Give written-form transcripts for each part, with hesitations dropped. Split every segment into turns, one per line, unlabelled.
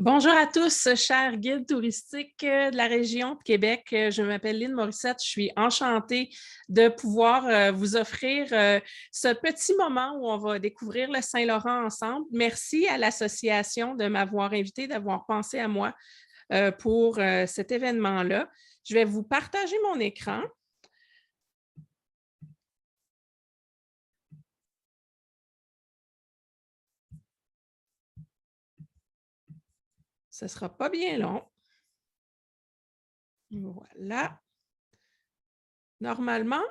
Bonjour à tous, chers guides touristiques de la région de Québec. Je m'appelle Lynne Morissette. Je suis enchantée de pouvoir vous offrir ce petit moment où on va découvrir le Saint-Laurent ensemble. Merci à l'association de m'avoir invitée, d'avoir pensé à moi pour cet événement-là. Je vais vous partager mon écran. Ce ne sera pas bien long. Voilà. Normalement,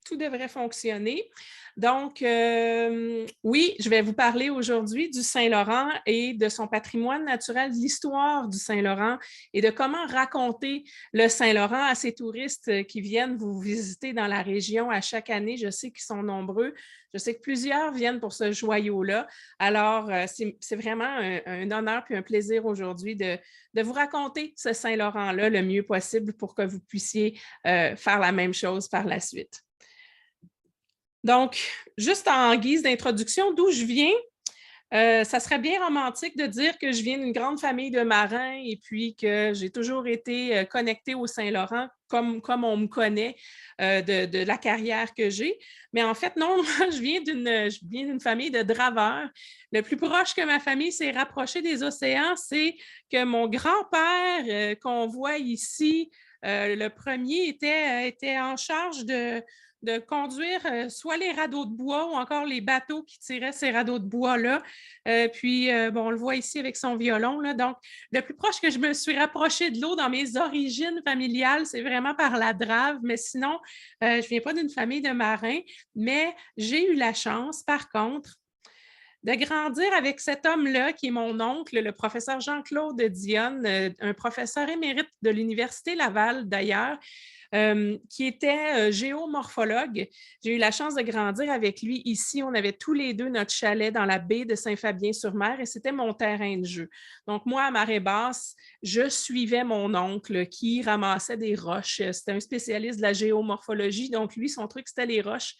tout devrait fonctionner. Donc, oui, je vais vous parler aujourd'hui du Saint-Laurent et de son patrimoine naturel, de l'histoire du Saint-Laurent et de comment raconter le Saint-Laurent à ces touristes qui viennent vous visiter dans la région à chaque année. Je sais qu'ils sont nombreux. Je sais que plusieurs viennent pour ce joyau-là. Alors, c'est vraiment un honneur et un plaisir aujourd'hui de vous raconter ce Saint-Laurent-là le mieux possible pour que vous puissiez faire la même chose par la suite. Donc, juste en guise d'introduction, d'où je viens, ça serait bien romantique de dire que je viens d'une grande famille de marins et puis que j'ai toujours été connectée au Saint-Laurent comme on me connaît de la carrière que j'ai. Mais en fait, non, moi, je viens d'une famille de draveurs. Le plus proche que ma famille s'est rapprochée des océans, c'est que mon grand-père qu'on voit ici, le premier était en charge de conduire soit les radeaux de bois ou encore les bateaux qui tiraient ces radeaux de bois-là. On le voit ici avec son violon. Là. Donc, le plus proche que je me suis rapprochée de l'eau dans mes origines familiales, c'est vraiment par la drave. Mais sinon, je ne viens pas d'une famille de marins, mais j'ai eu la chance, par contre, de grandir avec cet homme-là, qui est mon oncle, le professeur Jean-Claude Dionne, un professeur émérite de l'Université Laval d'ailleurs, qui était géomorphologue. J'ai eu la chance de grandir avec lui ici. On avait tous les deux notre chalet dans la baie de Saint-Fabien-sur-Mer et c'était mon terrain de jeu. Donc, moi, à marée basse, je suivais mon oncle qui ramassait des roches. C'était un spécialiste de la géomorphologie. Donc, lui, son truc, c'était les roches.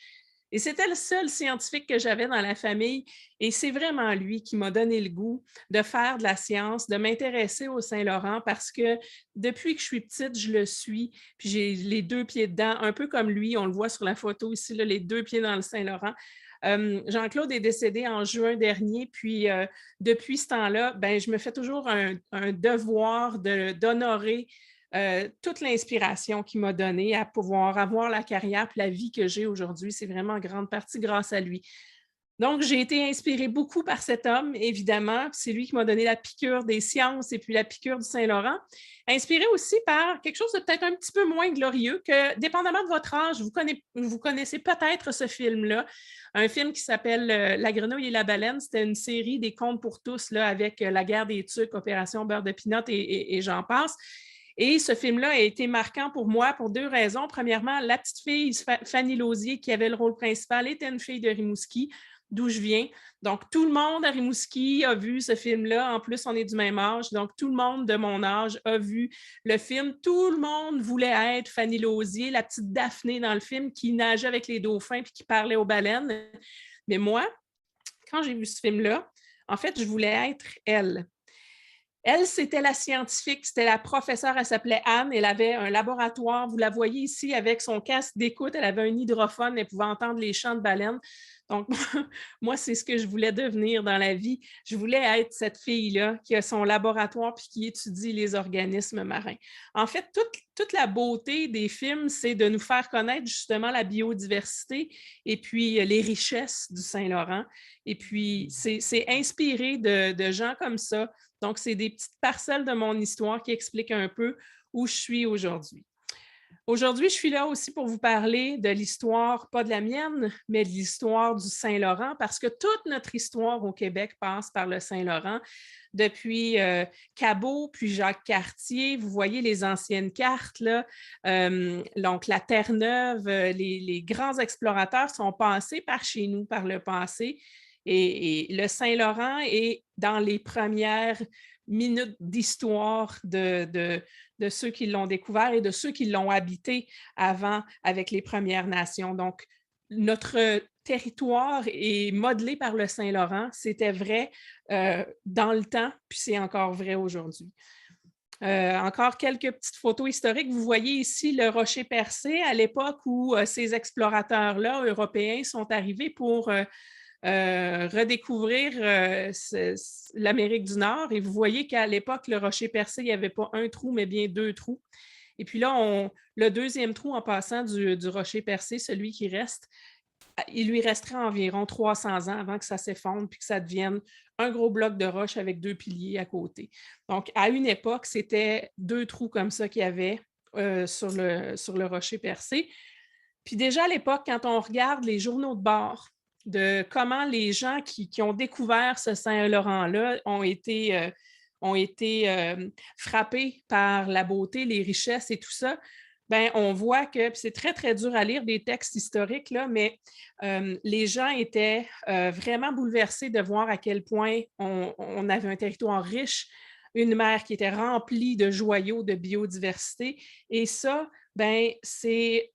Et c'était le seul scientifique que j'avais dans la famille. Et c'est vraiment lui qui m'a donné le goût de faire de la science, de m'intéresser au Saint-Laurent parce que depuis que je suis petite, je le suis. Puis j'ai les deux pieds dedans, un peu comme lui. On le voit sur la photo ici, là, les deux pieds dans le Saint-Laurent. Jean-Claude est décédé en juin dernier, puis depuis ce temps-là, ben, je me fais toujours un devoir d'honorer toute l'inspiration qu'il m'a donnée à pouvoir avoir la carrière et la vie que j'ai aujourd'hui. C'est vraiment en grande partie grâce à lui. Donc, j'ai été inspirée beaucoup par cet homme, évidemment. C'est lui qui m'a donné la piqûre des sciences et puis la piqûre du Saint-Laurent. Inspirée aussi par quelque chose de peut-être un petit peu moins glorieux, que dépendamment de votre âge, vous connaissez peut-être ce film-là. Un film qui s'appelle La grenouille et la baleine. C'était une série des contes pour tous là, avec la guerre des tucs, Opération beurre de pinot et j'en passe. Et ce film-là a été marquant pour moi pour deux raisons. Premièrement, la petite fille Fanny Lausier, qui avait le rôle principal, était une fille de Rimouski, d'où je viens. Donc, tout le monde à Rimouski a vu ce film-là. En plus, on est du même âge. Donc, tout le monde de mon âge a vu le film. Tout le monde voulait être Fanny Lausier, la petite Daphné dans le film qui nageait avec les dauphins puis qui parlait aux baleines. Mais moi, quand j'ai vu ce film-là, en fait, je voulais être elle. Elle, c'était la scientifique, c'était la professeure, elle s'appelait Anne, elle avait un laboratoire, vous la voyez ici avec son casque d'écoute, elle avait un hydrophone, elle pouvait entendre les chants de baleines. Donc, moi, c'est ce que je voulais devenir dans la vie. Je voulais être cette fille-là qui a son laboratoire puis qui étudie les organismes marins. En fait, toute la beauté des films, c'est de nous faire connaître justement la biodiversité et puis les richesses du Saint-Laurent. Et puis, c'est inspiré de gens comme ça. Donc, c'est des petites parcelles de mon histoire qui expliquent un peu où je suis aujourd'hui. Aujourd'hui, je suis là aussi pour vous parler de l'histoire, pas de la mienne, mais de l'histoire du Saint-Laurent, parce que toute notre histoire au Québec passe par le Saint-Laurent. Depuis Cabot, puis Jacques Cartier, vous voyez les anciennes cartes, là, donc la Terre-Neuve, les grands explorateurs sont passés par chez nous par le passé. Et le Saint-Laurent est dans les premières minutes d'histoire de ceux qui l'ont découvert et de ceux qui l'ont habité avant avec les Premières Nations. Donc, notre territoire est modelé par le Saint-Laurent, c'était vrai dans le temps, puis c'est encore vrai aujourd'hui. Encore quelques petites photos historiques. Vous voyez ici le rocher percé à l'époque où ces explorateurs-là, européens, sont arrivés pour redécouvrir l'Amérique du Nord. Et vous voyez qu'à l'époque, le rocher percé, il n'y avait pas un trou, mais bien 2 trous. Et puis là, le deuxième trou en passant du rocher percé, celui qui reste, il lui resterait environ 300 ans avant que ça s'effondre puis que ça devienne un gros bloc de roche avec 2 piliers à côté. Donc, à une époque, c'était 2 trous comme ça qu'il y avait sur le rocher percé. Puis déjà à l'époque, quand on regarde les journaux de bord de comment les gens qui ont découvert ce Saint-Laurent-là ont été frappés par la beauté, les richesses et tout ça, bien, on voit que c'est très, très dur à lire des textes historiques, là, mais les gens étaient vraiment bouleversés de voir à quel point on avait un territoire riche, une mer qui était remplie de joyaux, de biodiversité. Et ça, ben, c'est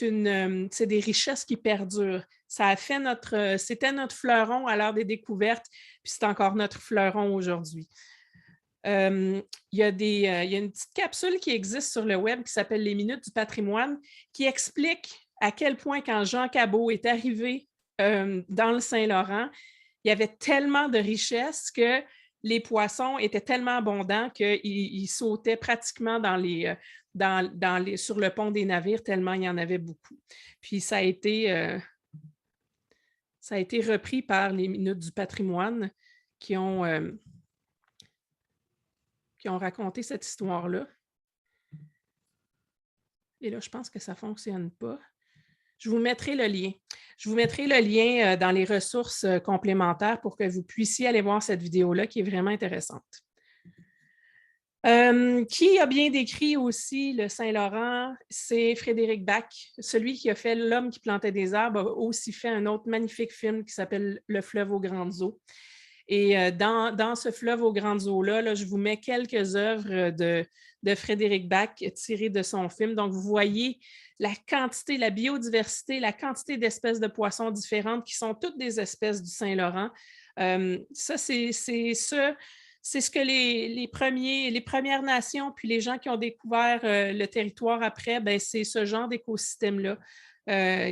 des richesses qui perdurent. Ça a fait c'était notre fleuron à l'heure des découvertes, puis c'est encore notre fleuron aujourd'hui. Il y a une petite capsule qui existe sur le web qui s'appelle Les Minutes du patrimoine qui explique à quel point quand Jean Cabot est arrivé dans le Saint-Laurent, il y avait tellement de richesses que les poissons étaient tellement abondants qu'ils sautaient pratiquement sur le pont des navires tellement il y en avait beaucoup. Puis ça a été repris par les Minutes du patrimoine qui ont raconté cette histoire-là. Et là, je pense que ça ne fonctionne pas. Je vous mettrai le lien. Je vous mettrai le lien dans les ressources complémentaires pour que vous puissiez aller voir cette vidéo-là qui est vraiment intéressante. Qui a bien décrit aussi le Saint-Laurent? C'est Frédéric Bach. Celui qui a fait L'homme qui plantait des arbres a aussi fait un autre magnifique film qui s'appelle Le fleuve aux grandes eaux. Et dans ce fleuve aux grandes eaux-là, je vous mets quelques œuvres de Frédéric Bach tirées de son film. Donc, vous voyez la quantité, la biodiversité, la quantité d'espèces de poissons différentes qui sont toutes des espèces du Saint-Laurent. Ça, c'est ce que les Premières Nations, puis les gens qui ont découvert le territoire après, ben, c'est ce genre d'écosystème-là.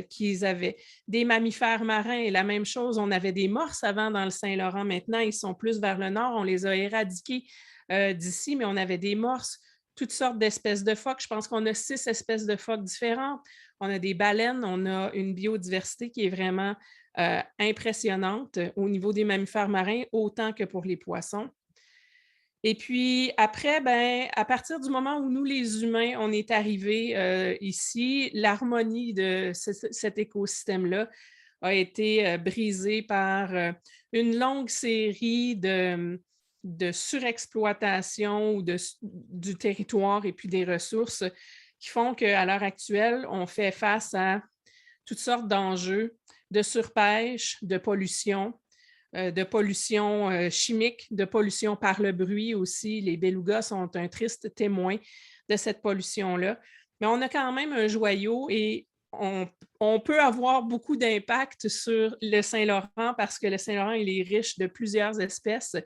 Qu'ils avaient. Des mammifères marins, et la même chose, on avait des morses avant dans le Saint-Laurent. Maintenant, ils sont plus vers le nord. On les a éradiqués d'ici, mais on avait des morses, toutes sortes d'espèces de phoques. Je pense qu'on a 6 espèces de phoques différentes. On a des baleines, on a une biodiversité qui est vraiment impressionnante au niveau des mammifères marins, autant que pour les poissons. Et puis après, ben, à partir du moment où nous, les humains, on est arrivés ici, l'harmonie de cet écosystème-là a été brisée par une longue série de surexploitation du territoire et puis des ressources qui font qu'à l'heure actuelle, on fait face à toutes sortes d'enjeux de surpêche, de pollution chimique, de pollution par le bruit aussi. Les belugas sont un triste témoin de cette pollution-là. Mais on a quand même un joyau et on peut avoir beaucoup d'impact sur le Saint-Laurent parce que le Saint-Laurent, il est riche de plusieurs espèces.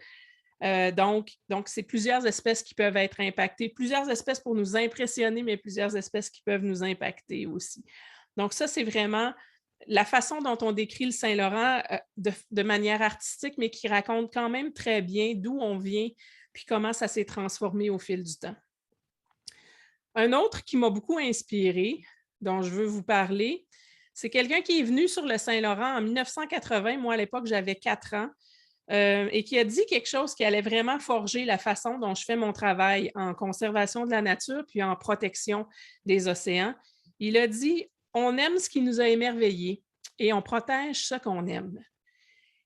Donc, c'est plusieurs espèces qui peuvent être impactées, plusieurs espèces pour nous impressionner, mais plusieurs espèces qui peuvent nous impacter aussi. Donc, ça, c'est vraiment la façon dont on décrit le Saint-Laurent de manière artistique, mais qui raconte quand même très bien d'où on vient puis comment ça s'est transformé au fil du temps. Un autre qui m'a beaucoup inspiré, dont je veux vous parler, c'est quelqu'un qui est venu sur le Saint-Laurent en 1980. Moi, à l'époque, j'avais 4 ans. Et qui a dit quelque chose qui allait vraiment forger la façon dont je fais mon travail en conservation de la nature puis en protection des océans. Il a dit « On aime ce qui nous a émerveillés et on protège ce qu'on aime. »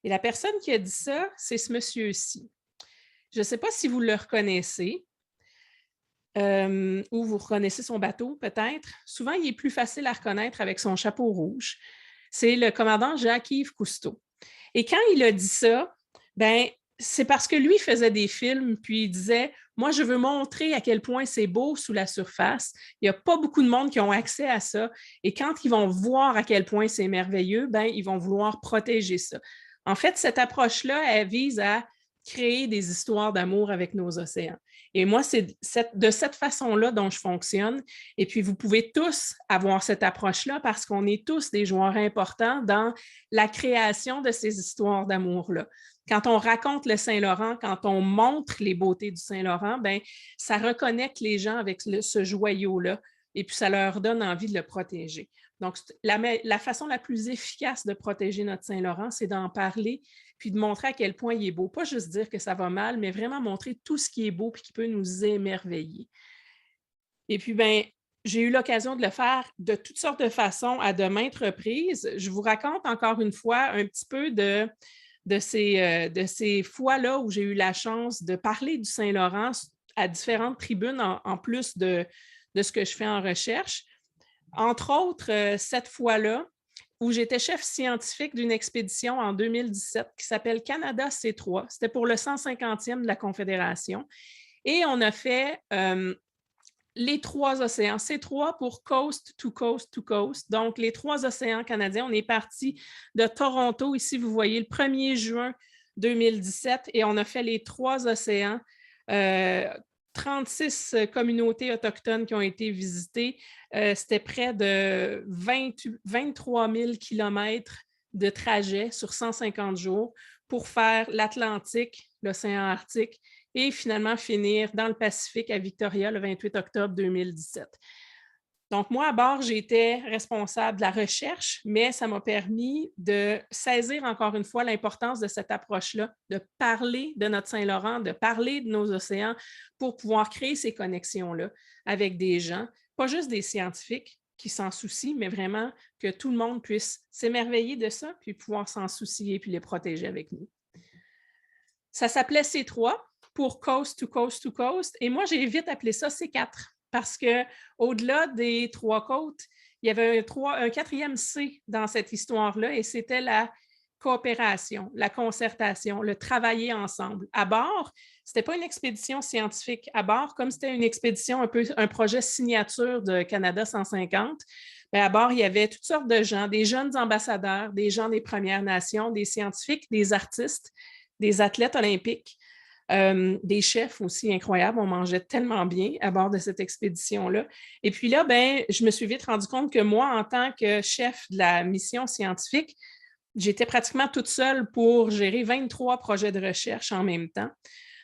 Et la personne qui a dit ça, c'est ce monsieur-ci. Je ne sais pas si vous le reconnaissez ou vous reconnaissez son bateau peut-être. Souvent, il est plus facile à reconnaître avec son chapeau rouge. C'est le commandant Jacques-Yves Cousteau. Et quand il a dit ça, ben, c'est parce que lui faisait des films, puis il disait « Moi, je veux montrer à quel point c'est beau sous la surface. Il n'y a pas beaucoup de monde qui ont accès à ça. Et quand ils vont voir à quel point c'est merveilleux, ben, ils vont vouloir protéger ça. » En fait, cette approche-là, elle vise à créer des histoires d'amour avec nos océans. Et moi, c'est de cette façon-là dont je fonctionne. Et puis, vous pouvez tous avoir cette approche-là parce qu'on est tous des joueurs importants dans la création de ces histoires d'amour-là. Quand on raconte le Saint-Laurent, quand on montre les beautés du Saint-Laurent, ben, ça reconnecte les gens avec ce joyau-là et puis ça leur donne envie de le protéger. Donc, la façon la plus efficace de protéger notre Saint-Laurent, c'est d'en parler puis de montrer à quel point il est beau. Pas juste dire que ça va mal, mais vraiment montrer tout ce qui est beau et qui peut nous émerveiller. Et puis, ben, j'ai eu l'occasion de le faire de toutes sortes de façons à de maintes reprises. Je vous raconte encore une fois un petit peu de ces fois-là où j'ai eu la chance de parler du Saint-Laurent à différentes tribunes en plus de ce que je fais en recherche. Entre autres, cette fois-là, où j'étais chef scientifique d'une expédition en 2017 qui s'appelle Canada C3. C'était pour le 150e de la Confédération. Et on a fait les 3 océans. C3 pour Coast to Coast to Coast. Donc, les 3 océans canadiens. On est parti de Toronto. Ici, vous voyez le 1er juin 2017 et on a fait les 3 océans. 36 communautés autochtones qui ont été visitées. C'était près de 23 000 kilomètres de trajet sur 150 jours pour faire l'Atlantique, l'océan Arctique et finalement finir dans le Pacifique à Victoria le 28 octobre 2017. Donc, moi, à bord, j'étais responsable de la recherche, mais ça m'a permis de saisir encore une fois l'importance de cette approche-là, de parler de notre Saint-Laurent, de parler de nos océans pour pouvoir créer ces connexions-là avec des gens, pas juste des scientifiques qui s'en soucient, mais vraiment que tout le monde puisse s'émerveiller de ça, puis pouvoir s'en soucier, puis les protéger avec nous. Ça s'appelait C3 pour Coast to Coast to Coast, et moi, j'ai vite appelé ça C4. Parce qu'au-delà des 3 côtes, il y avait un 4e C dans cette histoire-là et c'était la coopération, la concertation, le travailler ensemble. À bord, ce n'était pas une expédition scientifique. À bord, comme c'était une expédition, un projet signature de Canada 150, bien, à bord, il y avait toutes sortes de gens, des jeunes ambassadeurs, des gens des Premières Nations, des scientifiques, des artistes, des athlètes olympiques. Des chefs aussi incroyables. On mangeait tellement bien à bord de cette expédition-là. Et puis là, ben, je me suis vite rendu compte que moi, en tant que chef de la mission scientifique, j'étais pratiquement toute seule pour gérer 23 projets de recherche en même temps.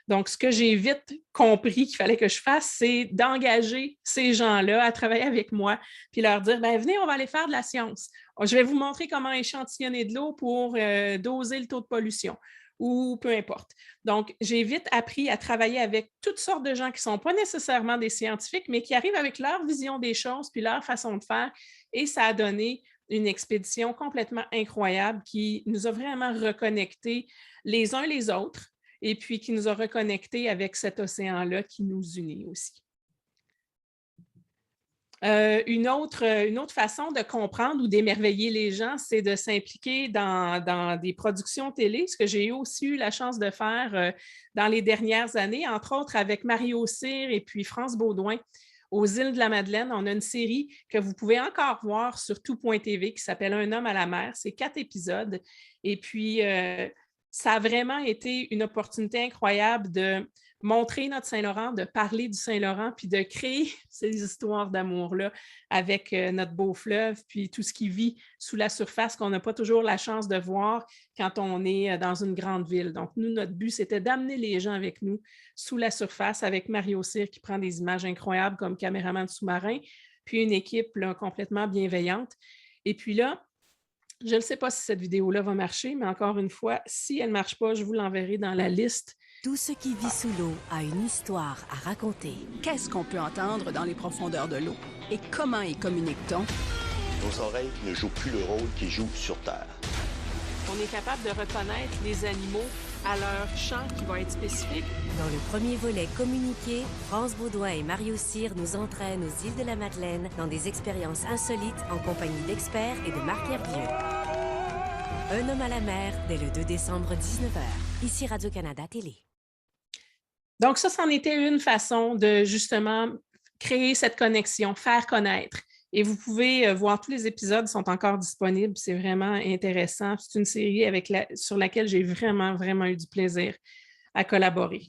Donc, ce que j'ai vite compris qu'il fallait que je fasse, c'est d'engager ces gens-là à travailler avec moi, puis leur dire, ben, venez, on va aller faire de la science. Je vais vous montrer comment échantillonner de l'eau pour doser le taux de pollution ou peu importe. Donc, j'ai vite appris à travailler avec toutes sortes de gens qui ne sont pas nécessairement des scientifiques, mais qui arrivent avec leur vision des choses puis leur façon de faire. Et ça a donné une expédition complètement incroyable qui nous a vraiment reconnectés les uns les autres et puis qui nous a reconnectés avec cet océan-là qui nous unit aussi. Une autre façon de comprendre ou d'émerveiller les gens, c'est de s'impliquer dans des productions télé, ce que j'ai aussi eu la chance de faire dans les dernières années, entre autres avec Mario Cyr et puis France Baudouin. Aux îles de la Madeleine, on a une série que vous pouvez encore voir sur tout.tv qui s'appelle « Un homme à la mer ». C'est 4 épisodes. Et puis, ça a vraiment été une opportunité incroyable de montrer notre Saint-Laurent, de parler du Saint-Laurent, puis de créer ces histoires d'amour-là avec notre beau fleuve, puis tout ce qui vit sous la surface qu'on n'a pas toujours la chance de voir quand on est dans une grande ville. Donc, nous, notre but, c'était d'amener les gens avec nous sous la surface avec Mario Cyr qui prend des images incroyables comme caméraman sous-marin, puis une équipe là, complètement bienveillante. Et puis là, je ne sais pas si cette vidéo-là va marcher, mais encore une fois, si elle ne marche pas, je vous l'enverrai dans la liste.
Tout ce qui vit sous l'eau a une histoire à raconter.
Qu'est-ce qu'on peut entendre dans les profondeurs de l'eau? Et comment y communique-t-on?
Nos oreilles ne jouent plus le rôle qu'ils jouent sur Terre.
On est capable de reconnaître les animaux à leur chant qui va être spécifique.
Dans le premier volet communiqué, France Baudouin et Mario Cyr nous entraînent aux îles de la Madeleine dans des expériences insolites en compagnie d'experts et de Marc Hervieux. Un homme à la mer dès le 2 décembre 19h. Ici Radio-Canada Télé.
Donc ça, c'en était une façon de justement créer cette connexion, faire connaître. Et vous pouvez voir tous les épisodes sont encore disponibles. C'est vraiment intéressant. C'est une série sur laquelle j'ai vraiment, vraiment eu du plaisir à collaborer.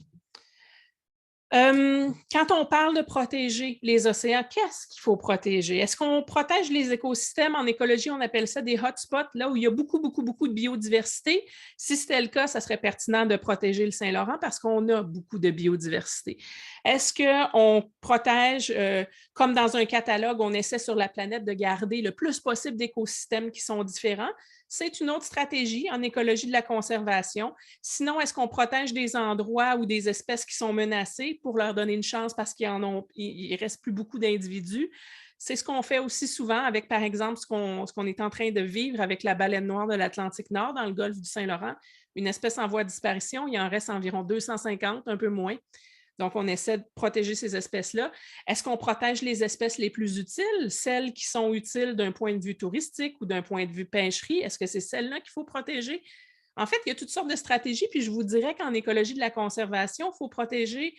Quand on parle de protéger les océans, qu'est-ce qu'il faut protéger? Est-ce qu'on protège les écosystèmes? En écologie, on appelle ça des hotspots, là où il y a beaucoup, beaucoup, beaucoup de biodiversité. Si c'était le cas, ça serait pertinent de protéger le Saint-Laurent parce qu'on a beaucoup de biodiversité. Est-ce qu'on protège, comme dans un catalogue, on essaie sur la planète de garder le plus possible d'écosystèmes qui sont différents? C'est une autre stratégie en écologie de la conservation. Sinon, est-ce qu'on protège des endroits ou des espèces qui sont menacées pour leur donner une chance parce qu'il ne reste plus beaucoup d'individus? C'est ce qu'on fait aussi souvent avec, par exemple, ce qu'on est en train de vivre avec la baleine noire de l'Atlantique Nord dans le golfe du Saint-Laurent. Une espèce en voie de disparition, il en reste environ 250, un peu moins. Donc, on essaie de protéger ces espèces-là. Est-ce qu'on protège les espèces les plus utiles, celles qui sont utiles d'un point de vue touristique ou d'un point de vue pêcherie? Est-ce que c'est celles-là qu'il faut protéger? En fait, il y a toutes sortes de stratégies, puis je vous dirais qu'en écologie de la conservation, il faut protéger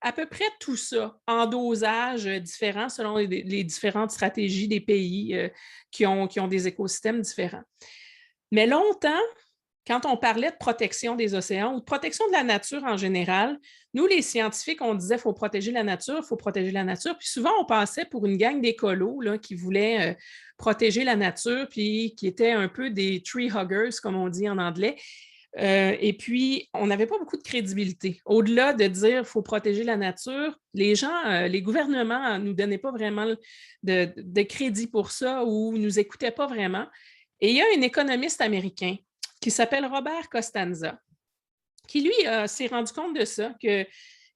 à peu près tout ça en dosage différent selon les différentes stratégies des pays qui ont des écosystèmes différents. Mais longtemps, quand on parlait de protection des océans ou de protection de la nature en général, nous, les scientifiques, on disait qu'il faut protéger la nature, il faut protéger la nature. Puis souvent, on passait pour une gang d'écolos qui voulaient protéger la nature, puis qui étaient un peu des tree huggers, comme on dit en anglais. Et puis, on n'avait pas beaucoup de crédibilité. Au-delà de dire qu'il faut protéger la nature, les gens, les gouvernements ne nous donnaient pas vraiment de crédit pour ça ou ne nous écoutaient pas vraiment. Et il y a un économiste américain qui s'appelle Robert Costanza, qui, lui, s'est rendu compte de ça, que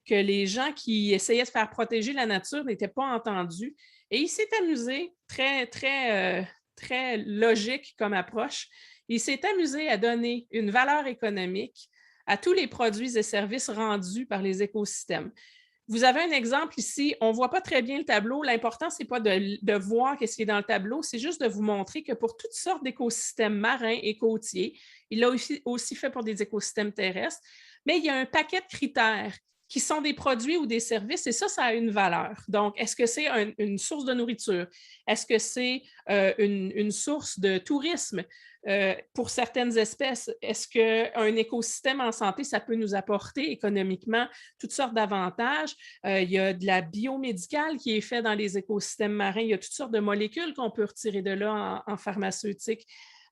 les gens qui essayaient de faire protéger la nature n'étaient pas entendus. Et il s'est amusé, très, très, très logique comme approche, il s'est amusé à donner une valeur économique à tous les produits et services rendus par les écosystèmes. Vous avez un exemple ici, on ne voit pas très bien le tableau. L'important, ce n'est pas de voir ce qui est dans le tableau, c'est juste de vous montrer que pour toutes sortes d'écosystèmes marins et côtiers, il l'a aussi fait pour des écosystèmes terrestres, mais il y a un paquet de critères qui sont des produits ou des services, et ça a une valeur. Donc, est-ce que c'est une source de nourriture? Est-ce que c'est une source de tourisme? Pour certaines espèces, est-ce qu'un écosystème en santé, ça peut nous apporter économiquement toutes sortes d'avantages? Il y a de la biomédicale qui est faite dans les écosystèmes marins. Il y a toutes sortes de molécules qu'on peut retirer de là en pharmaceutique.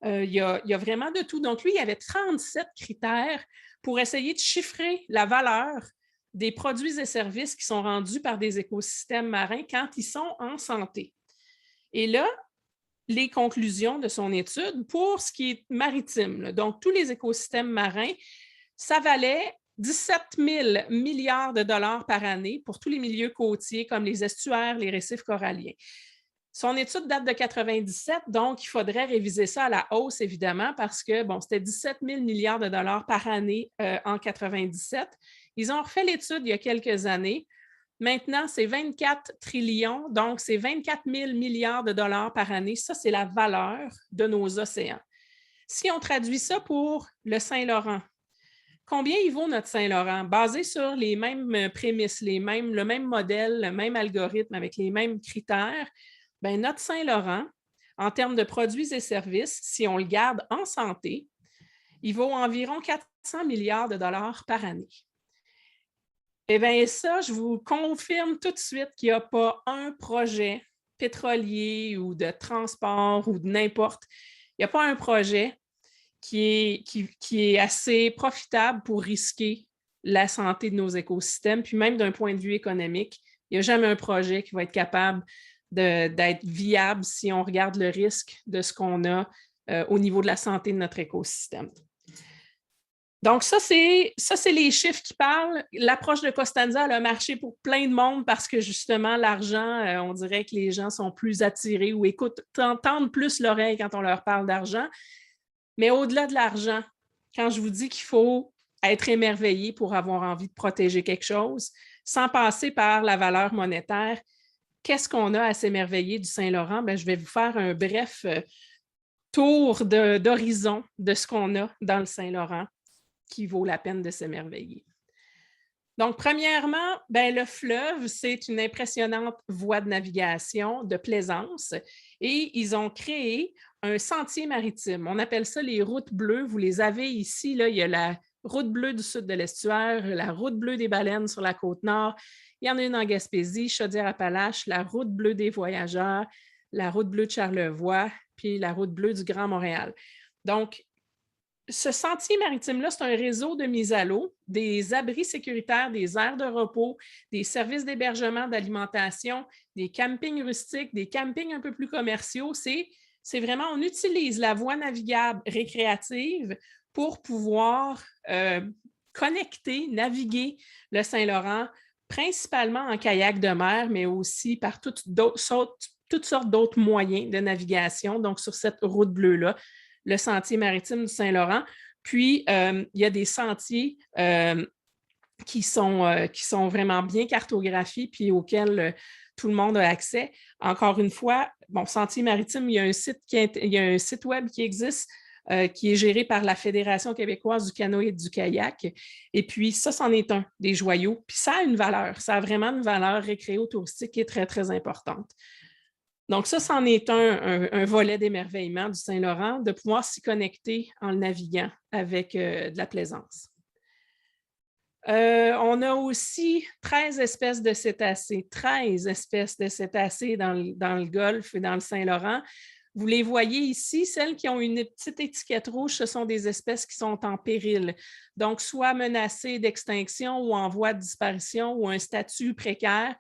Il y a vraiment de tout. Donc, lui, il y avait 37 critères pour essayer de chiffrer la valeur des produits et services qui sont rendus par des écosystèmes marins quand ils sont en santé. Et là, les conclusions de son étude pour ce qui est maritime, donc tous les écosystèmes marins, ça valait 17 000 milliards de dollars par année pour tous les milieux côtiers comme les estuaires, les récifs coralliens. Son étude date de 1997, donc il faudrait réviser ça à la hausse, évidemment, parce que c'était 17 000 milliards de dollars par année en 1997. Ils ont refait l'étude il y a quelques années. Maintenant, c'est 24 trillions, donc c'est 24 000 milliards de dollars par année. Ça, c'est la valeur de nos océans. Si on traduit ça pour le Saint-Laurent, combien il vaut notre Saint-Laurent? Basé sur les mêmes prémices, le même modèle, le même algorithme avec les mêmes critères, notre Saint-Laurent, en termes de produits et services, si on le garde en santé, il vaut environ 400 milliards de dollars par année. Eh bien, ça, je vous confirme tout de suite qu'il n'y a pas un projet pétrolier ou de transport ou de n'importe. Il n'y a pas un projet qui est assez profitable pour risquer la santé de nos écosystèmes, puis même d'un point de vue économique, il n'y a jamais un projet qui va être capable d'être viable si on regarde le risque de ce qu'on a au niveau de la santé de notre écosystème. Donc, ça, c'est les chiffres qui parlent. L'approche de Costanza, elle a marché pour plein de monde parce que, justement, l'argent, on dirait que les gens sont plus attirés ou tendent plus l'oreille quand on leur parle d'argent. Mais au-delà de l'argent, quand je vous dis qu'il faut être émerveillé pour avoir envie de protéger quelque chose, sans passer par la valeur monétaire, qu'est-ce qu'on a à s'émerveiller du Saint-Laurent? Je vais vous faire un bref tour d'horizon de ce qu'on a dans le Saint-Laurent. qui vaut la peine de s'émerveiller. Donc, premièrement, ben, le fleuve, c'est une impressionnante voie de navigation, de plaisance, et ils ont créé un sentier maritime. On appelle ça les routes bleues. Vous les avez ici, là, il y a la route bleue du sud de l'estuaire, la route bleue des baleines sur la côte nord, il y en a une en Gaspésie, Chaudière-Appalaches, la route bleue des voyageurs, la route bleue de Charlevoix, puis la route bleue du Grand Montréal. Donc, ce sentier maritime-là, c'est un réseau de mise à l'eau, des abris sécuritaires, des aires de repos, des services d'hébergement, d'alimentation, des campings rustiques, des campings un peu plus commerciaux. C'est vraiment, on utilise la voie navigable récréative pour pouvoir connecter, naviguer le Saint-Laurent, principalement en kayak de mer, mais aussi par toutes sortes d'autres moyens de navigation, donc sur cette route bleue-là, le sentier maritime du Saint-Laurent. Puis, il y a des sentiers qui sont vraiment bien cartographiés puis auxquels tout le monde a accès. Encore une fois, bon, Sentier maritime, il y a un site web qui existe qui est géré par la Fédération québécoise du canoë et du kayak. Et puis, ça, c'en est un des joyaux. Puis ça a une valeur. Ça a vraiment une valeur récréo-touristique qui est très, très importante. Donc, ça, c'en est un volet d'émerveillement du Saint-Laurent, de pouvoir s'y connecter en le naviguant avec de la plaisance. On a aussi 13 espèces de cétacés, 13 espèces de cétacés dans le Golfe et dans le Saint-Laurent. Vous les voyez ici, celles qui ont une petite étiquette rouge, ce sont des espèces qui sont en péril, donc soit menacées d'extinction ou en voie de disparition ou un statut précaire.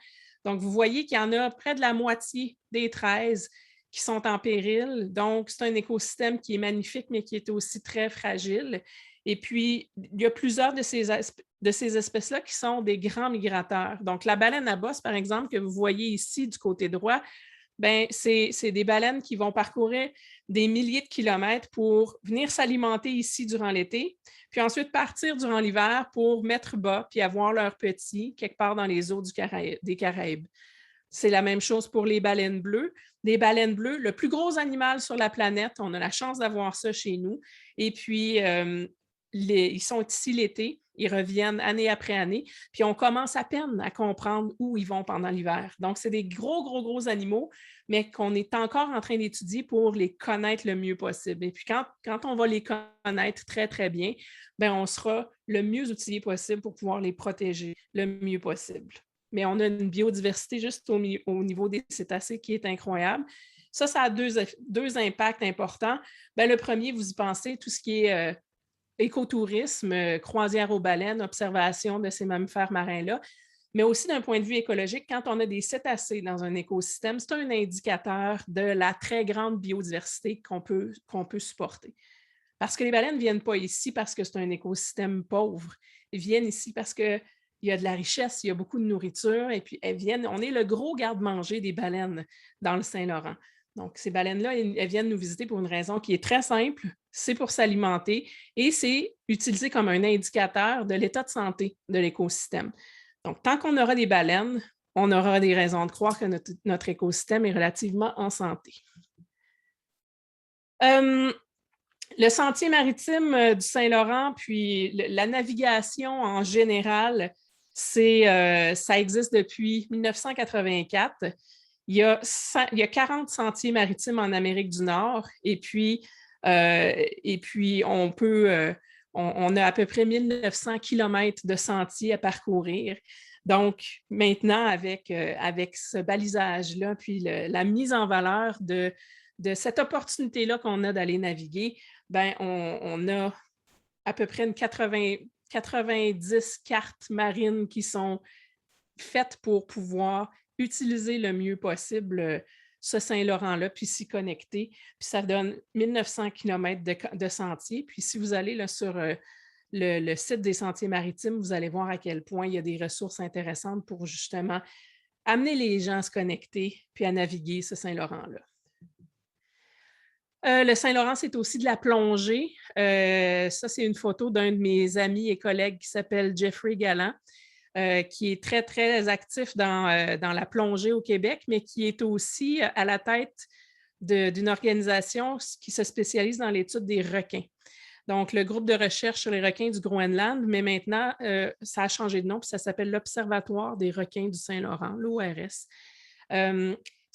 Donc, vous voyez qu'il y en a près de la moitié des 13 qui sont en péril. Donc, c'est un écosystème qui est magnifique, mais qui est aussi très fragile. Et puis, il y a plusieurs de ces espèces-là qui sont des grands migrateurs. Donc, la baleine à bosse, par exemple, que vous voyez ici du côté droit, ben, c'est des baleines qui vont parcourir des milliers de kilomètres pour venir s'alimenter ici durant l'été, puis ensuite partir durant l'hiver pour mettre bas puis avoir leurs petits quelque part dans les eaux des Caraïbes. C'est la même chose pour les baleines bleues. Les baleines bleues, le plus gros animal sur la planète, on a la chance d'avoir ça chez nous. Et puis, ils sont ici l'été, ils reviennent année après année, puis on commence à peine à comprendre où ils vont pendant l'hiver. Donc, c'est des gros animaux, mais qu'on est encore en train d'étudier pour les connaître le mieux possible. Et puis, quand on va les connaître très, très bien, bien, on sera le mieux outillé possible pour pouvoir les protéger le mieux possible. Mais on a une biodiversité juste au niveau des cétacés qui est incroyable. Ça a deux impacts importants. Bien, le premier, vous y pensez, tout ce qui est écotourisme, croisière aux baleines, observation de ces mammifères marins-là, mais aussi d'un point de vue écologique, quand on a des cétacés dans un écosystème, c'est un indicateur de la très grande biodiversité qu'on peut supporter. Parce que les baleines ne viennent pas ici parce que c'est un écosystème pauvre. Ils viennent ici parce qu'il y a de la richesse, il y a beaucoup de nourriture, et puis on est le gros garde-manger des baleines dans le Saint-Laurent. Donc, ces baleines-là, elles viennent nous visiter pour une raison qui est très simple, c'est pour s'alimenter et c'est utilisé comme un indicateur de l'état de santé de l'écosystème. Donc, tant qu'on aura des baleines, on aura des raisons de croire que notre écosystème est relativement en santé. Le sentier maritime du Saint-Laurent, puis la navigation en général, ça existe depuis 1984. Il y a 40 sentiers maritimes en Amérique du Nord et puis on a à peu près 1900 kilomètres de sentiers à parcourir. Donc, maintenant, avec ce balisage-là, puis la mise en valeur de cette opportunité-là qu'on a d'aller naviguer, ben, on a à peu près 90 cartes marines qui sont faites pour pouvoir utiliser le mieux possible ce Saint-Laurent-là, puis s'y connecter. Puis ça donne 1900 kilomètres de sentiers. Puis si vous allez là, sur le site des sentiers maritimes, vous allez voir à quel point il y a des ressources intéressantes pour justement amener les gens à se connecter puis à naviguer ce Saint-Laurent-là. Le Saint-Laurent, c'est aussi de la plongée. Ça, c'est une photo d'un de mes amis et collègues qui s'appelle Jeffrey Galland, qui est très, très actif dans la plongée au Québec, mais qui est aussi à la tête d'une organisation qui se spécialise dans l'étude des requins. Donc, le groupe de recherche sur les requins du Groenland, mais maintenant, ça a changé de nom, puis ça s'appelle l'Observatoire des requins du Saint-Laurent, l'ORS.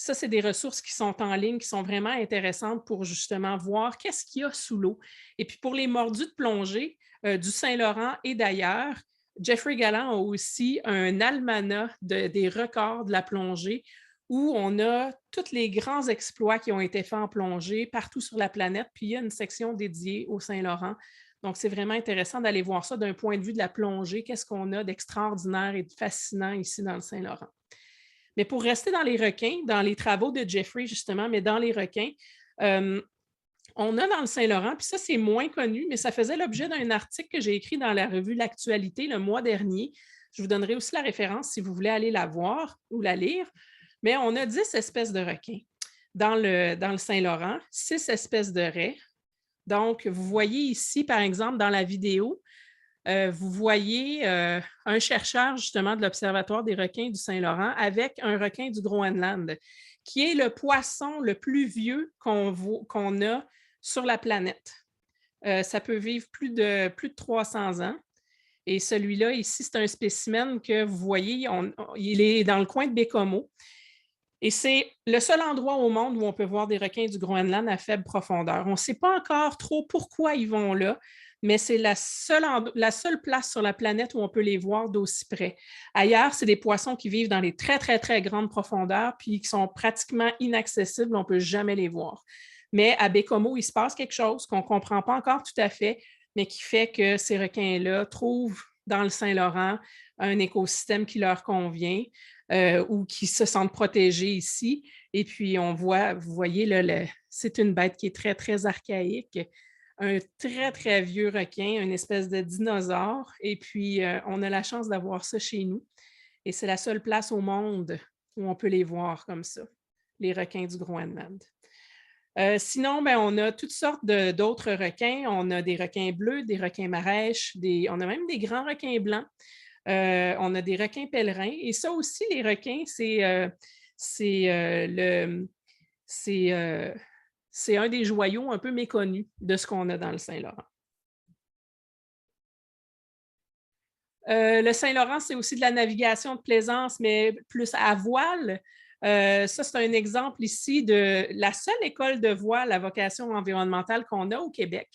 Ça, c'est des ressources qui sont en ligne, qui sont vraiment intéressantes pour justement voir qu'est-ce qu'il y a sous l'eau. Et puis, pour les mordus de plongée du Saint-Laurent et d'ailleurs, Jeffrey Galland a aussi un almanach des records de la plongée où on a tous les grands exploits qui ont été faits en plongée partout sur la planète, puis il y a une section dédiée au Saint-Laurent. Donc, c'est vraiment intéressant d'aller voir ça d'un point de vue de la plongée. Qu'est-ce qu'on a d'extraordinaire et de fascinant ici dans le Saint-Laurent? Mais pour rester dans les requins, dans les travaux de Jeffrey, justement, mais dans les requins, on a dans le Saint-Laurent, puis ça, c'est moins connu, mais ça faisait l'objet d'un article que j'ai écrit dans la revue L'Actualité le mois dernier. Je vous donnerai aussi la référence si vous voulez aller la voir ou la lire. Mais on a 10 espèces de requins dans le Saint-Laurent, 6 espèces de raies. Donc, vous voyez ici, par exemple, dans la vidéo, vous voyez un chercheur justement de l'Observatoire des requins du Saint-Laurent avec un requin du Groenland, qui est le poisson le plus vieux qu'on a sur la planète. Ça peut vivre plus de 300 ans. Et celui-là, ici, c'est un spécimen que vous voyez, il est dans le coin de Baie-Comeau. Et c'est le seul endroit au monde où on peut voir des requins du Groenland à faible profondeur. On ne sait pas encore trop pourquoi ils vont là, mais c'est la seule place sur la planète où on peut les voir d'aussi près. Ailleurs, c'est des poissons qui vivent dans les très, très, très grandes profondeurs puis qui sont pratiquement inaccessibles, on ne peut jamais les voir. Mais à Baie-Comeau, il se passe quelque chose qu'on ne comprend pas encore tout à fait, mais qui fait que ces requins-là trouvent dans le Saint-Laurent un écosystème qui leur convient. Ou qui se sentent protégés ici. Et puis, vous voyez, là, c'est une bête qui est très, très archaïque. Un très, très vieux requin, une espèce de dinosaure. Et puis, on a la chance d'avoir ça chez nous. Et c'est la seule place au monde où on peut les voir comme ça, les requins du Groenland. Sinon, on a toutes sortes d'autres requins. On a des requins bleus, des requins marèches, on a même des grands requins blancs. On a des requins pèlerins. Et ça aussi, les requins, c'est un des joyaux un peu méconnus de ce qu'on a dans le Saint-Laurent. Le Saint-Laurent, c'est aussi de la navigation de plaisance, mais plus à voile. Ça, c'est un exemple ici de la seule école de voile à vocation environnementale qu'on a au Québec.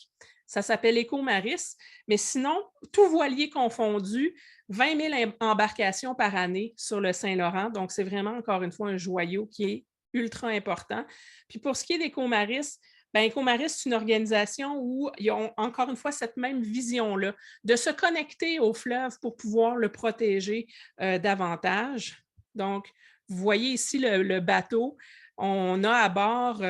Ça s'appelle Éco-Maris, mais sinon, tout voilier confondu, 20 000 embarcations par année sur le Saint-Laurent. Donc, c'est vraiment, encore une fois, un joyau qui est ultra important. Puis pour ce qui est d'Éco-Maris, Éco-Maris, c'est une organisation où ils ont encore une fois cette même vision-là, de se connecter au fleuve pour pouvoir le protéger davantage. Donc, vous voyez ici le bateau. On a à bord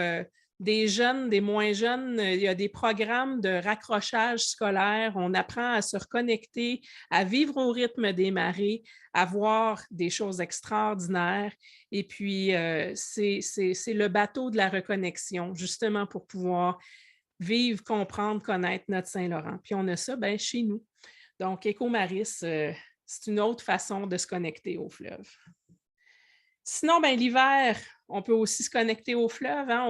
des jeunes, des moins jeunes. Il y a des programmes de raccrochage scolaire. On apprend à se reconnecter, à vivre au rythme des marées, à voir des choses extraordinaires. Et puis, c'est le bateau de la reconnexion, justement pour pouvoir vivre, comprendre, connaître notre Saint-Laurent. Puis on a ça chez nous. Donc, Éco-Maris, c'est une autre façon de se connecter au fleuve. Sinon, l'hiver, on peut aussi se connecter au fleuve. Hein?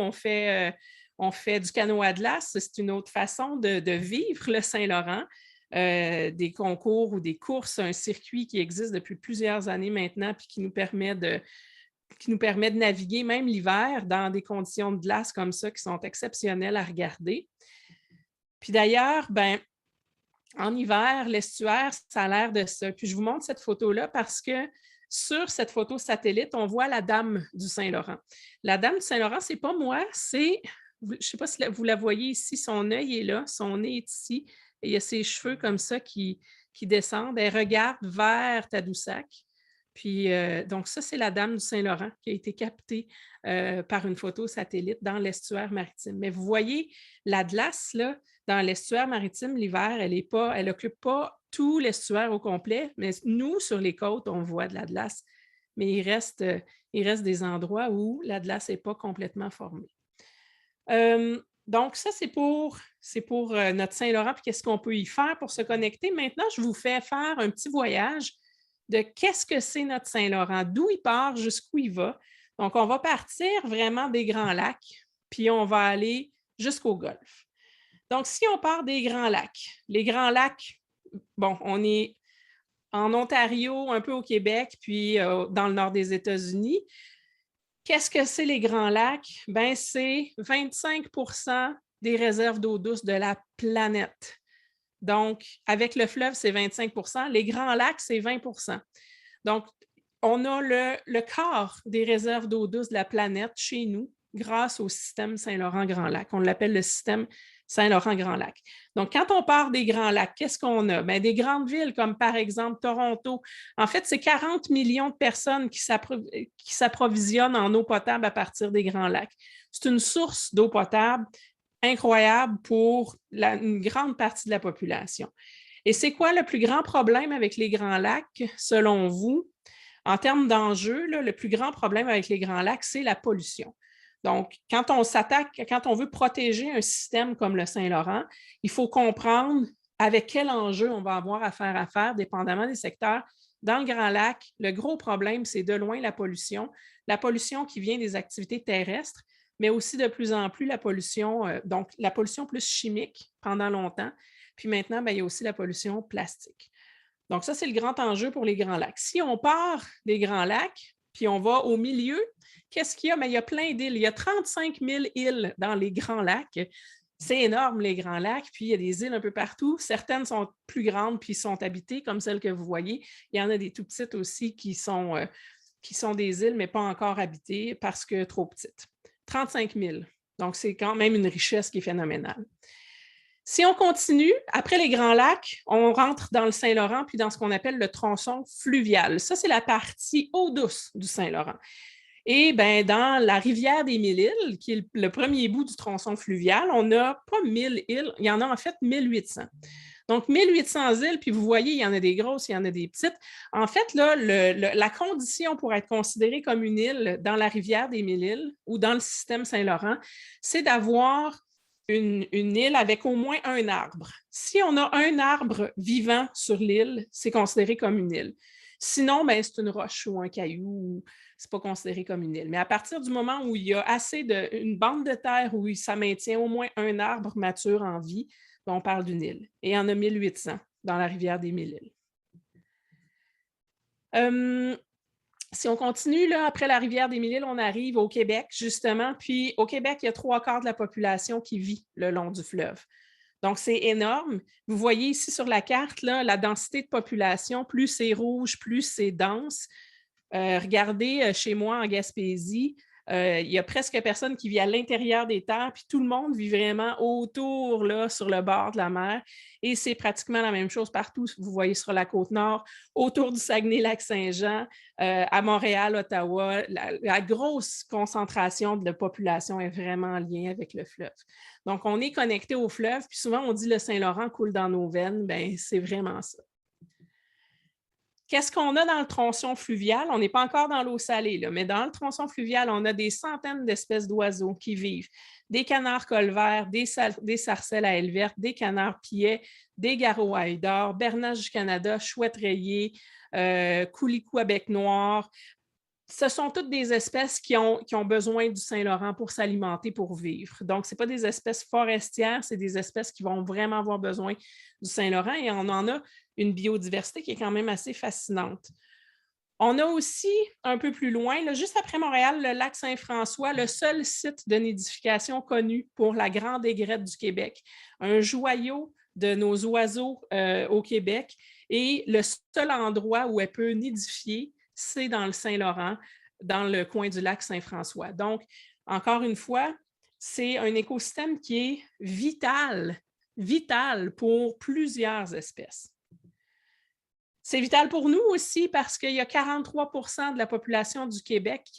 On fait du canot à glace. C'est une autre façon de vivre le Saint-Laurent. Des concours ou des courses, un circuit qui existe depuis plusieurs années maintenant puis qui nous permet de naviguer même l'hiver dans des conditions de glace comme ça qui sont exceptionnelles à regarder. Puis d'ailleurs, en hiver, l'estuaire, ça a l'air de ça. Puis je vous montre cette photo-là parce que sur cette photo satellite, on voit la Dame du Saint-Laurent. La Dame du Saint-Laurent, ce n'est pas moi, c'est, je ne sais pas si vous la voyez ici, son œil est là, son nez est ici, et il y a ses cheveux comme ça qui descendent. Elle regarde vers Tadoussac. Puis, donc ça, c'est la Dame du Saint-Laurent qui a été captée par une photo satellite dans l'estuaire maritime. Mais vous voyez, la glace, là, dans l'estuaire maritime, l'hiver, elle n'occupe pas tout l'estuaire au complet, mais nous, sur les côtes, on voit de la glace. Mais il reste des endroits où la glace n'est pas complètement formée. Donc, ça, c'est pour notre Saint-Laurent, puis qu'est-ce qu'on peut y faire pour se connecter. Maintenant, je vous fais faire un petit voyage de qu'est-ce que c'est notre Saint-Laurent, d'où il part, jusqu'où il va. Donc, on va partir vraiment des Grands Lacs, puis on va aller jusqu'au Golfe. Donc, si on part des Grands Lacs, les Grands Lacs, bon, on est en Ontario, un peu au Québec, puis dans le nord des États-Unis. Qu'est-ce que c'est les Grands Lacs? Ben, c'est 25% des réserves d'eau douce de la planète. Donc, avec le fleuve, c'est 25%. Les Grands Lacs, c'est 20%. Donc, on a le quart des réserves d'eau douce de la planète chez nous grâce au système Saint-Laurent-Grand Lac. On l'appelle le système Saint-Laurent-Grand Lac. Donc, quand on part des Grands Lacs, qu'est-ce qu'on a? Bien, des grandes villes comme par exemple Toronto. En fait, c'est 40 millions de personnes qui s'approvisionnent en eau potable à partir des Grands Lacs. C'est une source d'eau potable incroyable pour une grande partie de la population. Et c'est quoi le plus grand problème avec les Grands Lacs, selon vous? En termes d'enjeux, le plus grand problème avec les Grands Lacs, c'est la pollution. Donc, quand on veut protéger un système comme le Saint-Laurent, il faut comprendre avec quel enjeu on va avoir affaire, dépendamment des secteurs. Dans le Grand Lac, le gros problème, c'est de loin la pollution qui vient des activités terrestres, mais aussi de plus en plus la pollution plus chimique pendant longtemps. Puis maintenant, bien, il y a aussi la pollution plastique. Donc, ça, c'est le grand enjeu pour les Grands Lacs. Si on part des Grands Lacs, puis on va au milieu, qu'est-ce qu'il y a? Bien, il y a plein d'îles. Il y a 35 000 îles dans les Grands Lacs. C'est énorme, les Grands Lacs. Puis, il y a des îles un peu partout. Certaines sont plus grandes puis sont habitées, comme celles que vous voyez. Il y en a des tout petites aussi qui sont des îles, mais pas encore habitées parce que trop petites. 35 000. Donc, c'est quand même une richesse qui est phénoménale. Si on continue, après les Grands Lacs, on rentre dans le Saint-Laurent puis dans ce qu'on appelle le tronçon fluvial. Ça, c'est la partie eau douce du Saint-Laurent. Et bien, dans la rivière des Mille-Îles, qui est le premier bout du tronçon fluvial, on n'a pas 1000 îles, il y en a en fait 1800. Donc, 1800 îles, puis vous voyez, il y en a des grosses, il y en a des petites. En fait, là, la condition pour être considérée comme une île dans la rivière des Mille-Îles ou dans le système Saint-Laurent, c'est d'avoir une île avec au moins un arbre. Si on a un arbre vivant sur l'île, c'est considéré comme une île. Sinon, ben, c'est une roche ou un caillou, c'est pas considéré comme une île. Mais à partir du moment où il y a une bande de terre où ça maintient au moins un arbre mature en vie, ben, on parle d'une île. Et il y en a 1800 dans la rivière des Mille-Îles. Si on continue, là, après la rivière des Mille-Îles, on arrive au Québec, justement. Puis au Québec, il y a 3/4 de la population qui vit le long du fleuve. Donc, c'est énorme. Vous voyez ici sur la carte, là, la densité de population, plus c'est rouge, plus c'est dense. Regardez chez moi en Gaspésie, il y a presque personne qui vit à l'intérieur des terres, puis tout le monde vit vraiment autour, là, sur le bord de la mer. Et c'est pratiquement la même chose partout. Vous voyez sur la Côte-Nord, autour du Saguenay-Lac-Saint-Jean, à Montréal, Ottawa, la grosse concentration de population est vraiment en lien avec le fleuve. Donc, on est connecté au fleuve, puis souvent on dit le Saint-Laurent coule dans nos veines. Bien, c'est vraiment ça. Qu'est-ce qu'on a dans le tronçon fluvial? On n'est pas encore dans l'eau salée, là, mais dans le tronçon fluvial, on a des centaines d'espèces d'oiseaux qui vivent. Des canards colverts, des sarcelles à ailes vertes, des canards piais, des garraux à œil d'or, bernache du Canada, chouette rayée, coulicou à bec noir. Ce sont toutes des espèces qui ont besoin du Saint-Laurent pour s'alimenter, pour vivre. Donc, ce n'est pas des espèces forestières, c'est des espèces qui vont vraiment avoir besoin du Saint-Laurent et on en a une biodiversité qui est quand même assez fascinante. On a aussi, un peu plus loin, là, juste après Montréal, le lac Saint-François, le seul site de nidification connu pour la grande aigrette du Québec, un joyau de nos oiseaux au Québec et le seul endroit où elle peut nidifier, c'est dans le Saint-Laurent, dans le coin du lac Saint-François. Donc, encore une fois, c'est un écosystème qui est vital pour plusieurs espèces. C'est vital pour nous aussi parce qu'il y a 43% de la population du Québec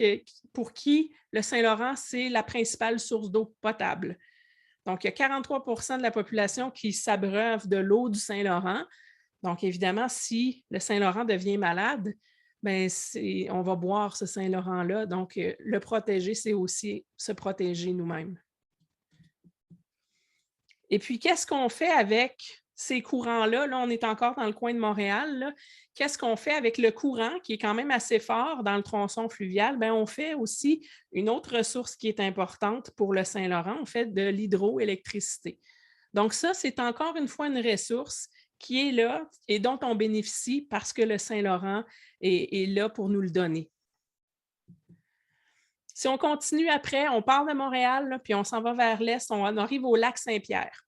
pour qui le Saint-Laurent, c'est la principale source d'eau potable. Donc, il y a 43% de la population qui s'abreuve de l'eau du Saint-Laurent. Donc, évidemment, si le Saint-Laurent devient malade, bien, on va boire ce Saint-Laurent-là. Donc, le protéger, c'est aussi se protéger nous-mêmes. Et puis, qu'est-ce qu'on fait avec ces courants-là? Là, on est encore dans le coin de Montréal. Là. Qu'est-ce qu'on fait avec le courant qui est quand même assez fort dans le tronçon fluvial? Bien, on fait aussi une autre ressource qui est importante pour le Saint-Laurent. On fait de l'hydroélectricité. Donc ça, c'est encore une fois une ressource qui est là et dont on bénéficie parce que le Saint-Laurent est là pour nous le donner. Si on continue après, on part de Montréal, là, puis on s'en va vers l'est, on arrive au lac Saint-Pierre.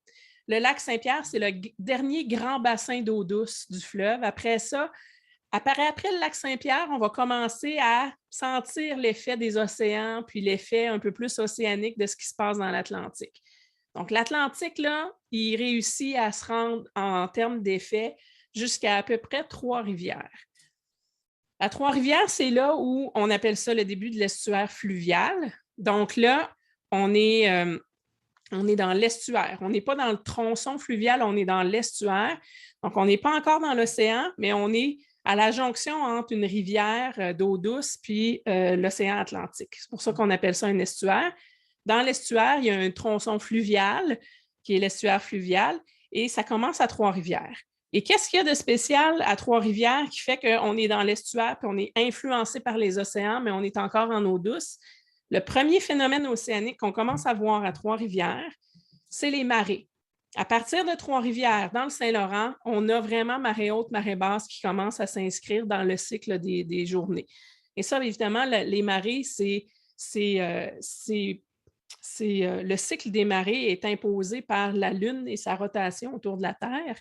Le lac Saint-Pierre, c'est le dernier grand bassin d'eau douce du fleuve. Après ça, après le lac Saint-Pierre, on va commencer à sentir l'effet des océans, puis l'effet un peu plus océanique de ce qui se passe dans l'Atlantique. Donc, l'Atlantique, là, il réussit à se rendre en termes d'effet jusqu'à peu près Trois-Rivières. À Trois-Rivières, c'est là où on appelle ça le début de l'estuaire fluvial. Donc là, on est dans l'estuaire. On n'est pas dans le tronçon fluvial, on est dans l'estuaire. Donc, on n'est pas encore dans l'océan, mais on est à la jonction entre une rivière d'eau douce puis l'océan Atlantique. C'est pour ça qu'on appelle ça un estuaire. Dans l'estuaire, il y a un tronçon fluvial qui est l'estuaire fluvial et ça commence à Trois-Rivières. Et qu'est-ce qu'il y a de spécial à Trois-Rivières qui fait qu'on est dans l'estuaire puis on est influencé par les océans, mais on est encore en eau douce? Le premier phénomène océanique qu'on commence à voir à Trois-Rivières, c'est les marées. À partir de Trois-Rivières, dans le Saint-Laurent, on a vraiment marée haute, marée basse qui commencent à s'inscrire dans le cycle des journées. Et ça, évidemment, les marées, le cycle des marées est imposé par la Lune et sa rotation autour de la Terre,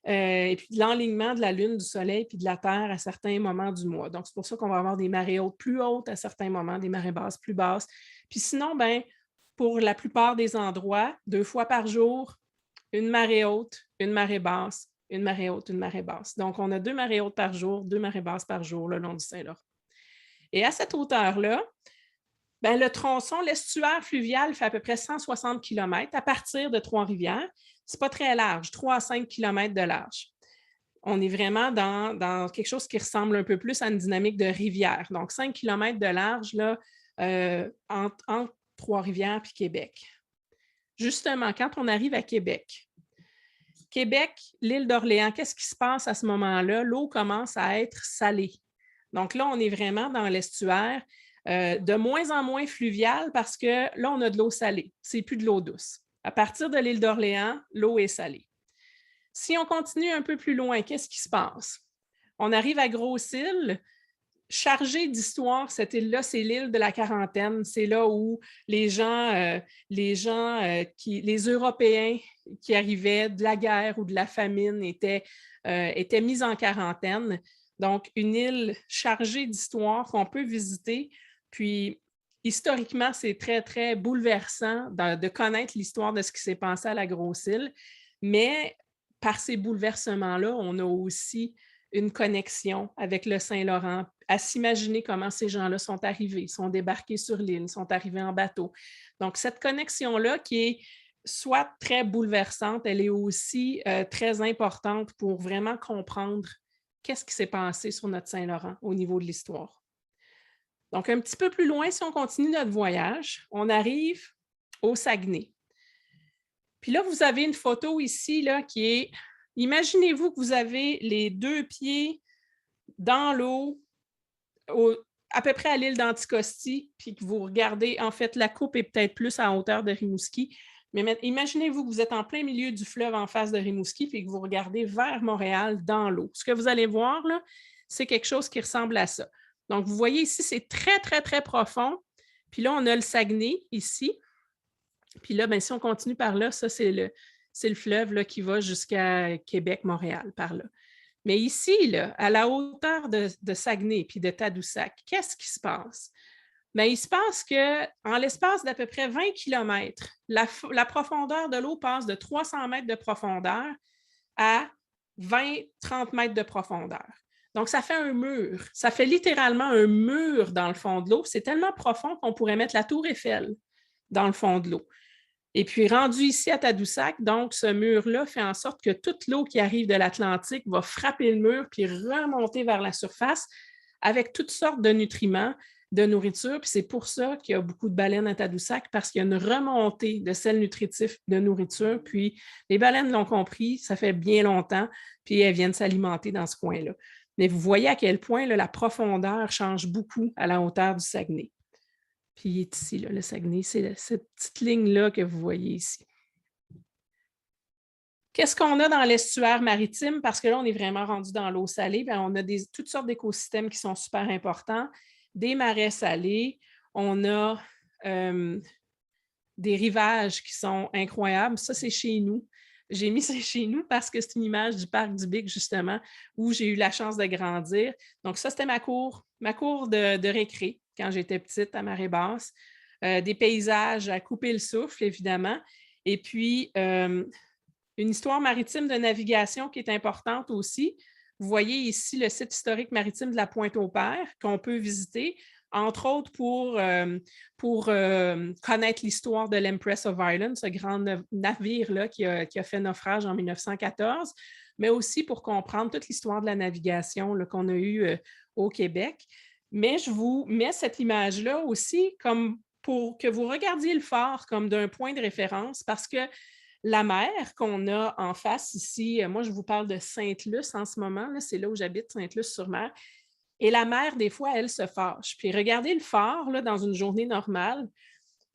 et puis l'alignement de la Lune, du Soleil puis de la Terre à certains moments du mois. Donc, c'est pour ça qu'on va avoir des marées hautes plus hautes à certains moments, des marées basses plus basses. Puis sinon, ben, pour la plupart des endroits, 2 fois par jour, une marée haute, une marée basse, une marée haute, une marée basse. Donc, on a 2 marées hautes par jour, 2 marées basses par jour le long du Saint-Laurent. Et à cette hauteur-là, ben, le tronçon, l'estuaire fluvial fait à peu près 160 km à partir de Trois-Rivières. Ce n'est pas très large, 3 à 5 km de large. On est vraiment dans quelque chose qui ressemble un peu plus à une dynamique de rivière. Donc, 5 km de large là, entre Trois-Rivières et Québec. Justement, quand on arrive à Québec, l'île d'Orléans, qu'est-ce qui se passe à ce moment-là? L'eau commence à être salée. Donc là, on est vraiment dans l'estuaire, de moins en moins fluvial parce que là, on a de l'eau salée. C'est plus de l'eau douce. À partir de l'île d'Orléans, l'eau est salée. Si on continue un peu plus loin, qu'est-ce qui se passe? On arrive à Grosse-Île, chargée d'histoire, cette île-là, c'est l'île de la Quarantaine. C'est là où les Européens qui arrivaient de la guerre ou de la famine étaient mis en quarantaine. Donc, une île chargée d'histoire qu'on peut visiter. Puis, historiquement, c'est très, très bouleversant de connaître l'histoire de ce qui s'est passé à la Grosse-Île. Mais par ces bouleversements-là, on a aussi une connexion avec le Saint-Laurent, à s'imaginer comment ces gens-là sont arrivés, sont débarqués sur l'île, sont arrivés en bateau. Donc, cette connexion-là qui est soit très bouleversante, elle est aussi très importante pour vraiment comprendre qu'est-ce qui s'est passé sur notre Saint-Laurent au niveau de l'histoire. Donc, un petit peu plus loin, si on continue notre voyage, on arrive au Saguenay. Puis là, vous avez une photo ici là, qui est, imaginez-vous que vous avez les 2 pieds dans l'eau, à peu près à l'île d'Anticosti, puis que vous regardez, en fait, la coupe est peut-être plus à hauteur de Rimouski, mais imaginez-vous que vous êtes en plein milieu du fleuve en face de Rimouski, puis que vous regardez vers Montréal dans l'eau. Ce que vous allez voir, là, c'est quelque chose qui ressemble à ça. Donc, vous voyez ici, c'est très, très, très profond. Puis là, on a le Saguenay ici. Puis là, bien, si on continue par là, ça, c'est le fleuve là, qui va jusqu'à Québec, Montréal, par là. Mais ici, là, à la hauteur de Saguenay puis de Tadoussac, qu'est-ce qui se passe? Bien, il se passe qu'en l'espace d'à peu près 20 km, la profondeur de l'eau passe de 300 mètres de profondeur à 20-30 mètres de profondeur. Donc, ça fait un mur. Ça fait littéralement un mur dans le fond de l'eau. C'est tellement profond qu'on pourrait mettre la tour Eiffel dans le fond de l'eau. Et puis, rendu ici à Tadoussac, donc ce mur-là fait en sorte que toute l'eau qui arrive de l'Atlantique va frapper le mur puis remonter vers la surface avec toutes sortes de nutriments, de nourriture. Puis c'est pour ça qu'il y a beaucoup de baleines à Tadoussac, parce qu'il y a une remontée de sels nutritifs de nourriture. Puis les baleines l'ont compris, ça fait bien longtemps, puis elles viennent s'alimenter dans ce coin-là. Mais vous voyez à quel point là, la profondeur change beaucoup à la hauteur du Saguenay. Puis il est ici, là, le Saguenay, c'est cette petite ligne-là que vous voyez ici. Qu'est-ce qu'on a dans l'estuaire maritime? Parce que là, on est vraiment rendu dans l'eau salée. Bien, on a toutes sortes d'écosystèmes qui sont super importants. Des marais salés. On a des rivages qui sont incroyables. Ça, c'est chez nous. J'ai mis ça chez nous parce que c'est une image du parc du Bic, justement, où j'ai eu la chance de grandir. Donc, ça, c'était ma cour de récré quand j'étais petite à marée basse. Des paysages à couper le souffle, évidemment. Et puis, une histoire maritime de navigation qui est importante aussi. Vous voyez ici le site historique maritime de la Pointe-au-Père qu'on peut visiter, entre autres pour connaître l'histoire de l'Empress of Ireland, ce grand navire-là qui a fait naufrage en 1914, mais aussi pour comprendre toute l'histoire de la navigation qu'on a eue au Québec. Mais je vous mets cette image-là aussi comme pour que vous regardiez le phare comme d'un point de référence, parce que la mer qu'on a en face ici, moi, je vous parle de Sainte-Luce en ce moment, c'est là où j'habite, Sainte-Luce-sur-Mer. Et la mer, des fois, elle se fâche. Puis regardez le phare là, dans une journée normale.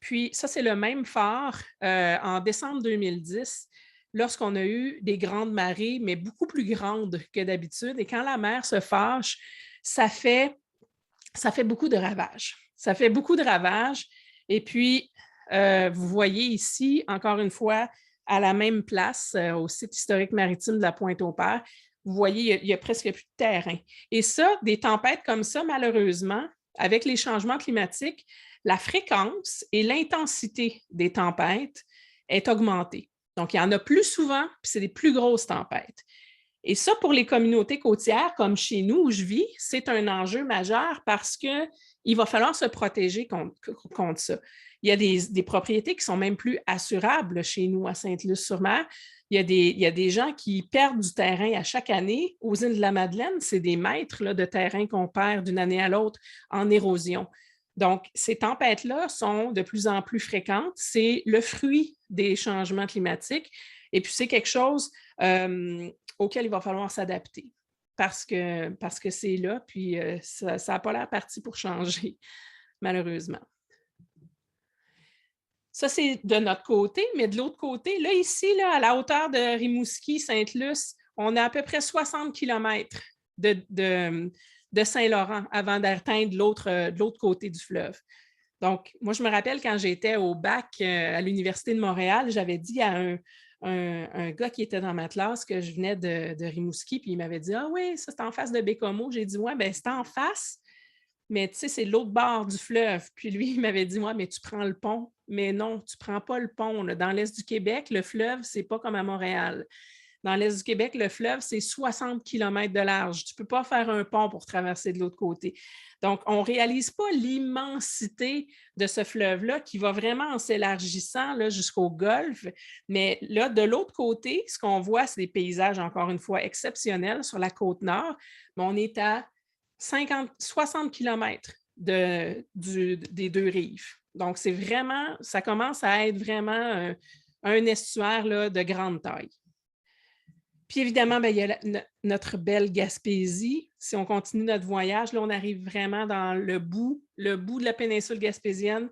Puis ça, c'est le même phare en décembre 2010, lorsqu'on a eu des grandes marées, mais beaucoup plus grandes que d'habitude. Et quand la mer se fâche, ça fait beaucoup de ravages. Ça fait beaucoup de ravages. Et puis, vous voyez ici, encore une fois, à la même place, au site historique maritime de la Pointe-au-Père, vous voyez, il y a presque plus de terrain. Et ça, des tempêtes comme ça, malheureusement, avec les changements climatiques, la fréquence et l'intensité des tempêtes est augmentée. Donc, il y en a plus souvent, puis c'est des plus grosses tempêtes. Et ça, pour les communautés côtières, comme chez nous où je vis, c'est un enjeu majeur parce qu'il va falloir se protéger contre ça. Il y a des propriétés qui sont même plus assurables chez nous à Sainte-Luce-sur-Mer. Il y a des gens qui perdent du terrain à chaque année. Aux îles de la Madeleine, c'est des mètres là, de terrain qu'on perd d'une année à l'autre en érosion. Donc, ces tempêtes-là sont de plus en plus fréquentes. C'est le fruit des changements climatiques. Et puis, c'est quelque chose auquel il va falloir s'adapter parce que c'est là, puis ça n'a pas l'air parti pour changer, malheureusement. Ça, c'est de notre côté, mais de l'autre côté, là, ici, là, à la hauteur de Rimouski, Sainte-Luce, on a à peu près 60 kilomètres de Saint-Laurent avant d'atteindre l'autre côté du fleuve. Donc, moi, je me rappelle quand j'étais au bac à l'Université de Montréal, j'avais dit à un gars qui était dans ma classe que je venais de Rimouski, puis il m'avait dit « Ah oui, ça, c'est en face de Bécomo. » J'ai dit « Ouais, bien, c'est en face, mais tu sais, c'est l'autre bord du fleuve. » Puis lui, il m'avait dit « Ouais, mais tu prends le pont. » Mais non, tu ne prends pas le pont. Là. Dans l'Est du Québec, le fleuve, ce n'est pas comme à Montréal. Dans l'Est du Québec, le fleuve, c'est 60 km de large. Tu ne peux pas faire un pont pour traverser de l'autre côté. Donc, on ne réalise pas l'immensité de ce fleuve-là qui va vraiment en s'élargissant jusqu'au Golfe. Mais là, de l'autre côté, ce qu'on voit, c'est des paysages, encore une fois, exceptionnels sur la côte nord. Mais on est à 60 km des deux rives. Donc, c'est vraiment, ça commence à être vraiment un estuaire là, de grande taille. Puis évidemment, bien, il y a notre belle Gaspésie. Si on continue notre voyage, là, on arrive vraiment dans le bout de la péninsule gaspésienne,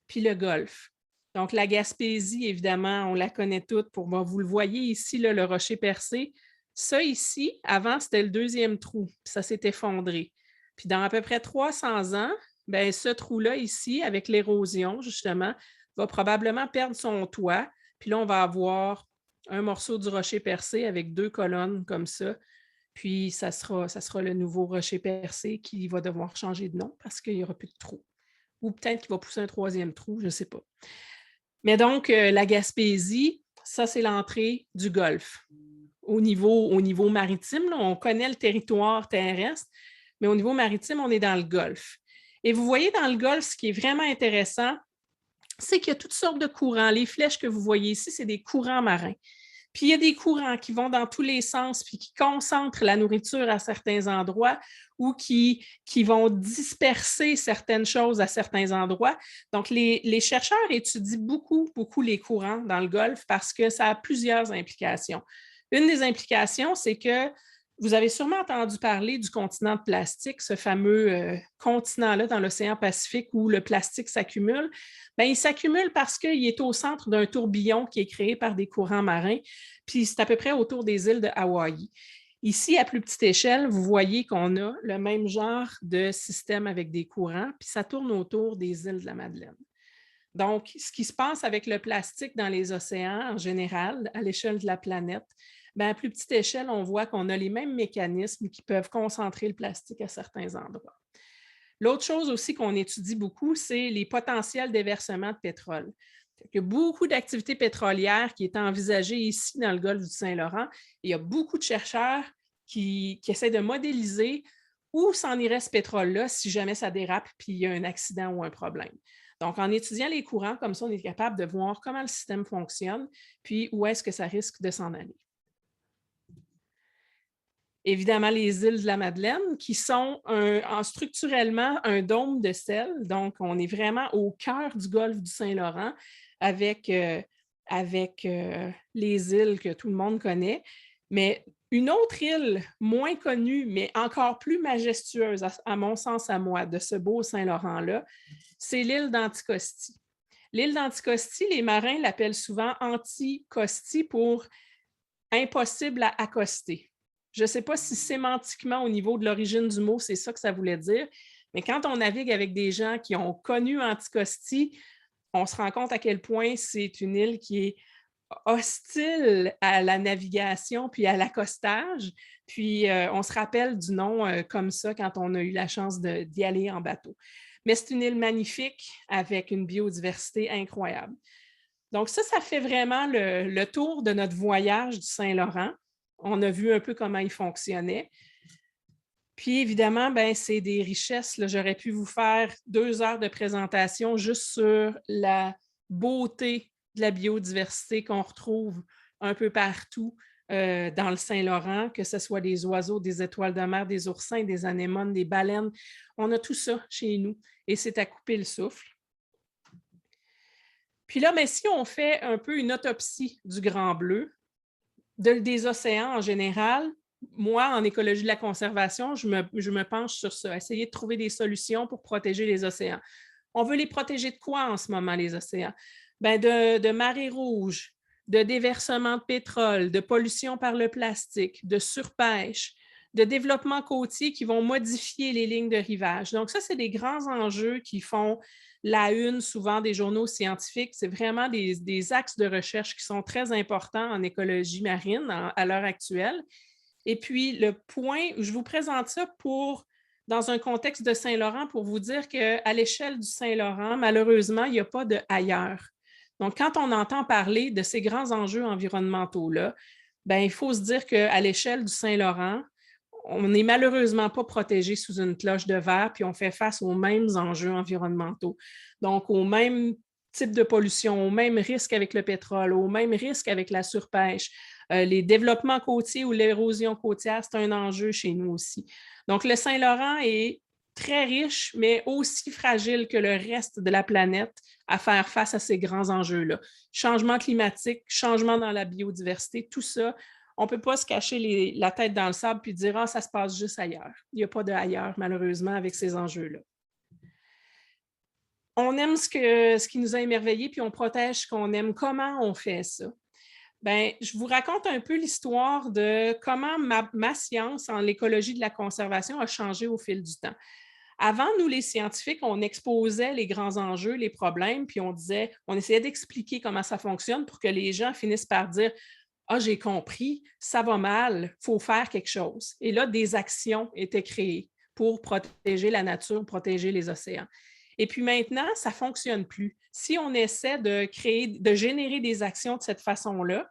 puis le Golfe. Donc, la Gaspésie, évidemment, on la connaît toute. Vous le voyez ici, là, le rocher percé. Ça ici, avant, c'était le deuxième trou. Puis ça s'est effondré. Puis dans à peu près 300 ans, bien, ce trou-là ici, avec l'érosion, justement, va probablement perdre son toit. Puis là, on va avoir un morceau du rocher percé avec 2 colonnes comme ça. Puis ça sera le nouveau rocher percé qui va devoir changer de nom parce qu'il n'y aura plus de trou. Ou peut-être qu'il va pousser un 3e trou, je ne sais pas. Mais donc, la Gaspésie, ça, c'est l'entrée du Golfe. Au niveau maritime, là, on connaît le territoire terrestre, mais au niveau maritime, on est dans le Golfe. Et vous voyez dans le Golfe, ce qui est vraiment intéressant, c'est qu'il y a toutes sortes de courants. Les flèches que vous voyez ici, c'est des courants marins. Puis il y a des courants qui vont dans tous les sens, puis qui concentrent la nourriture à certains endroits ou qui vont disperser certaines choses à certains endroits. Donc, les chercheurs étudient beaucoup les courants dans le Golfe parce que ça a plusieurs implications. Une des implications, c'est que Vous avez sûrement entendu parler du continent de plastique, ce fameux continent-là dans l'océan Pacifique où le plastique s'accumule. Bien, il s'accumule parce qu'il est au centre d'un tourbillon qui est créé par des courants marins, puis c'est à peu près autour des îles de Hawaï. Ici, à plus petite échelle, vous voyez qu'on a le même genre de système avec des courants, puis ça tourne autour des îles de la Madeleine. Donc, ce qui se passe avec le plastique dans les océans en général, à l'échelle de la planète, bien, à plus petite échelle, on voit qu'on a les mêmes mécanismes qui peuvent concentrer le plastique à certains endroits. L'autre chose aussi qu'on étudie beaucoup, c'est les potentiels déversements de pétrole. Il y a beaucoup d'activités pétrolières qui sont envisagées ici dans le golfe du Saint-Laurent. Il y a beaucoup de chercheurs qui essaient de modéliser où s'en irait ce pétrole-là si jamais ça dérape puis il y a un accident ou un problème. Donc, en étudiant les courants, comme ça, on est capable de voir comment le système fonctionne, puis où est-ce que ça risque de s'en aller. Évidemment, les îles de la Madeleine, qui sont structurellement un dôme de sel. Donc, on est vraiment au cœur du golfe du Saint-Laurent avec les îles que tout le monde connaît. Mais une autre île moins connue, mais encore plus majestueuse, à mon sens, à moi, de ce beau Saint-Laurent-là, c'est l'île d'Anticosti. L'île d'Anticosti, les marins l'appellent souvent Anticosti pour impossible à accoster. Je ne sais pas si sémantiquement, au niveau de l'origine du mot, c'est ça que ça voulait dire, mais quand on navigue avec des gens qui ont connu Anticosti, on se rend compte à quel point c'est une île qui est hostile à la navigation puis à l'accostage. Puis on se rappelle du nom comme ça quand on a eu la chance d'y aller en bateau. Mais c'est une île magnifique avec une biodiversité incroyable. Donc ça fait vraiment le tour de notre voyage du Saint-Laurent. On a vu un peu comment il fonctionnait. Puis évidemment, ben, c'est des richesses. Là, j'aurais pu vous faire 2 heures de présentation juste sur la beauté de la biodiversité qu'on retrouve un peu partout dans le Saint-Laurent, que ce soit des oiseaux, des étoiles de mer, des oursins, des anémones, des baleines. On a tout ça chez nous et c'est à couper le souffle. Puis là, mais si on fait un peu une autopsie du grand bleu, des océans en général, moi, en écologie de la conservation, je me penche sur ça, essayer de trouver des solutions pour protéger les océans. On veut les protéger de quoi en ce moment, les océans? Bien, de marées rouges, de déversement de pétrole, de pollution par le plastique, de surpêche, de développement côtier qui vont modifier les lignes de rivage. Donc ça, c'est des grands enjeux qui font la une souvent des journaux scientifiques. C'est vraiment des axes de recherche qui sont très importants en écologie marine à l'heure actuelle. Et puis, le point, je vous présente ça dans un contexte de Saint-Laurent pour vous dire qu'à l'échelle du Saint-Laurent, malheureusement, il n'y a pas de ailleurs. Donc, quand on entend parler de ces grands enjeux environnementaux-là, bien, il faut se dire qu'à l'échelle du Saint-Laurent, on n'est malheureusement pas protégé sous une cloche de verre, puis on fait face aux mêmes enjeux environnementaux. Donc, au même type de pollution, au même risque avec le pétrole, au même risque avec la surpêche. Les développements côtiers ou l'érosion côtière, c'est un enjeu chez nous aussi. Donc, le Saint-Laurent est très riche, mais aussi fragile que le reste de la planète à faire face à ces grands enjeux-là. Changement climatique, changement dans la biodiversité, tout ça, on ne peut pas se cacher la tête dans le sable puis dire « Ah, ça se passe juste ailleurs ». Il n'y a pas de ailleurs, malheureusement, avec ces enjeux-là. On aime ce qui nous a émerveillés, puis on protège ce qu'on aime. Comment on fait ça? Bien, je vous raconte un peu l'histoire de comment ma science en l'écologie de la conservation a changé au fil du temps. Avant, nous, les scientifiques, on exposait les grands enjeux, les problèmes, puis on essayait d'expliquer comment ça fonctionne pour que les gens finissent par dire « Ah, j'ai compris, ça va mal, il faut faire quelque chose. » Et là, des actions étaient créées pour protéger la nature, protéger les océans. Et puis maintenant, ça ne fonctionne plus. Si on essaie de générer des actions de cette façon-là,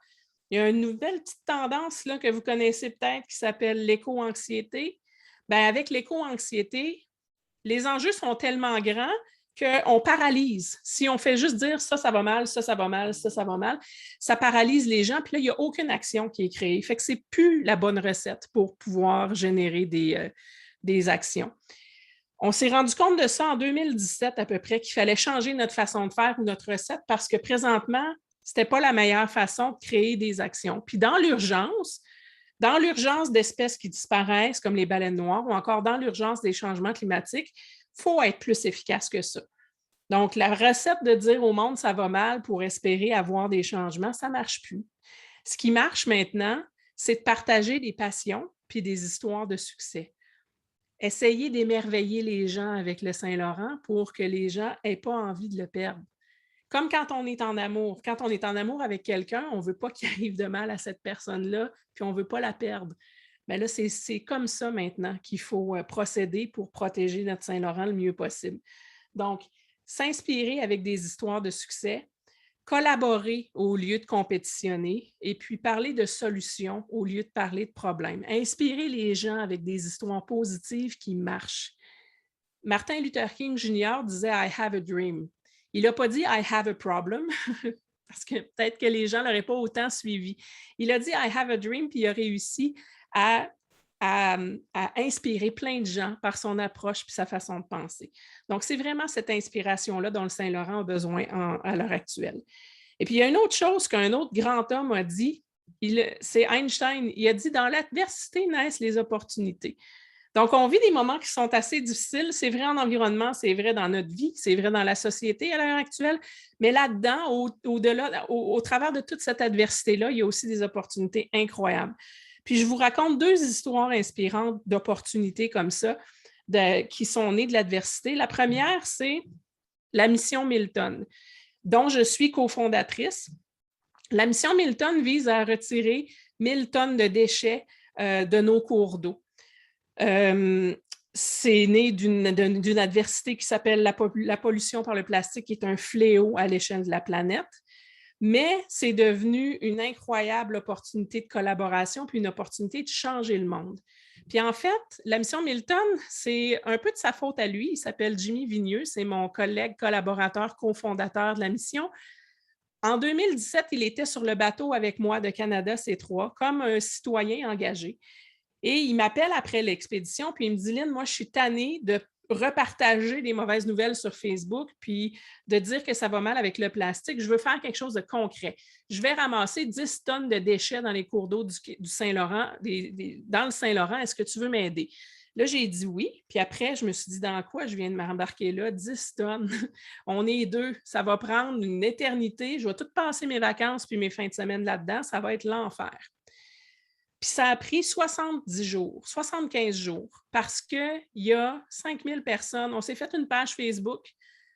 il y a une nouvelle petite tendance là, que vous connaissez peut-être qui s'appelle l'éco-anxiété. Bien, avec l'éco-anxiété, les enjeux sont tellement grands qu'on paralyse. Si on fait juste dire ça va mal, ça va mal, ça va mal, ça paralyse les gens, puis là, il n'y a aucune action qui est créée. Fait que ce n'est plus la bonne recette pour pouvoir générer des actions. On s'est rendu compte de ça en 2017 à peu près, qu'il fallait changer notre façon de faire ou notre recette parce que présentement, ce n'était pas la meilleure façon de créer des actions. Puis dans l'urgence, Dans l'urgence d'espèces qui disparaissent, comme les baleines noires, ou encore dans l'urgence des changements climatiques, il faut être plus efficace que ça. Donc, la recette de dire au monde ça va mal pour espérer avoir des changements, ça ne marche plus. Ce qui marche maintenant, c'est de partager des passions puis des histoires de succès. Essayez d'émerveiller les gens avec le Saint-Laurent pour que les gens n'aient pas envie de le perdre. Comme quand on est en amour. Quand on est en amour avec quelqu'un, on ne veut pas qu'il arrive de mal à cette personne-là, puis on ne veut pas la perdre. Mais là, c'est comme ça maintenant qu'il faut procéder pour protéger notre Saint-Laurent le mieux possible. Donc, s'inspirer avec des histoires de succès, collaborer au lieu de compétitionner et puis parler de solutions au lieu de parler de problèmes. Inspirer les gens avec des histoires positives qui marchent. Martin Luther King Jr. disait « I have a dream ». Il n'a pas dit « I have a problem » parce que peut-être que les gens ne l'auraient pas autant suivi. Il a dit « I have a dream » puis il a réussi à inspirer plein de gens par son approche puis sa façon de penser. Donc, c'est vraiment cette inspiration-là dont le Saint-Laurent a besoin à l'heure actuelle. Et puis, il y a une autre chose qu'un autre grand homme a dit, c'est Einstein. Il a dit « Dans l'adversité naissent les opportunités ». Donc, on vit des moments qui sont assez difficiles. C'est vrai en environnement, c'est vrai dans notre vie, c'est vrai dans la société à l'heure actuelle. Mais là-dedans, au-delà, au travers de toute cette adversité-là, il y a aussi des opportunités incroyables. Puis, je vous raconte 2 histoires inspirantes d'opportunités comme ça qui sont nées de l'adversité. La première, c'est la mission Milton, dont je suis cofondatrice. La mission Milton vise à retirer 1000 tonnes de déchets de nos cours d'eau. C'est né d'une adversité qui s'appelle la pollution par le plastique, qui est un fléau à l'échelle de la planète. Mais c'est devenu une incroyable opportunité de collaboration puis une opportunité de changer le monde. Puis en fait, la mission Milton, c'est un peu de sa faute à lui. Il s'appelle Jimmy Vigneux, c'est mon collègue, collaborateur, cofondateur de la mission. En 2017, il était sur le bateau avec moi de Canada C3 comme un citoyen engagé. Et il m'appelle après l'expédition, puis il me dit « Lynn, moi, je suis tannée de repartager des mauvaises nouvelles sur Facebook, puis de dire que ça va mal avec le plastique. Je veux faire quelque chose de concret. Je vais ramasser 10 tonnes de déchets dans les cours d'eau du Saint-Laurent, dans le Saint-Laurent. Est-ce que tu veux m'aider? » Là, j'ai dit oui. Puis après, je me suis dit, dans quoi je viens de m'embarquer là? 10 tonnes. On est 2. Ça va prendre une éternité. Je vais tout passer mes vacances puis mes fins de semaine là-dedans. Ça va être l'enfer. Puis ça a pris 70 jours, 75 jours, parce qu'il y a 5000 personnes. On s'est fait une page Facebook.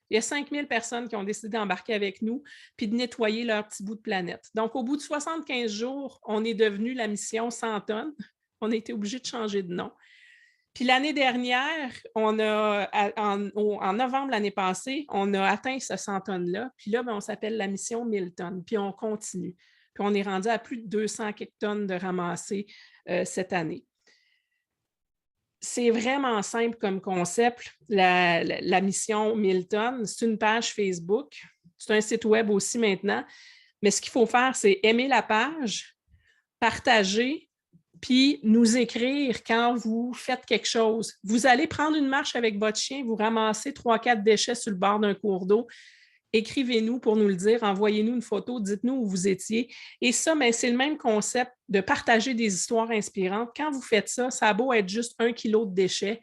Il y a 5000 personnes qui ont décidé d'embarquer avec nous puis de nettoyer leur petit bout de planète. Donc, au bout de 75 jours, on est devenu la mission 100 tonnes. On a été obligé de changer de nom. Puis l'année dernière, en novembre l'année passée, on a atteint ce 100 tonnes-là. Puis là, on s'appelle la mission 1000 tonnes. Puis on continue. Puis on est rendu à plus de 200 tonnes de ramassées cette année. C'est vraiment simple comme concept, la mission 1000 tonnes. C'est une page Facebook, c'est un site web aussi maintenant. Mais ce qu'il faut faire, c'est aimer la page, partager, puis nous écrire quand vous faites quelque chose. Vous allez prendre une marche avec votre chien, vous ramassez 3-4 déchets sur le bord d'un cours d'eau. Écrivez-nous pour nous le dire, envoyez-nous une photo, dites-nous où vous étiez. Et ça, c'est le même concept de partager des histoires inspirantes. Quand vous faites ça, ça a beau être juste 1 kilo de déchets,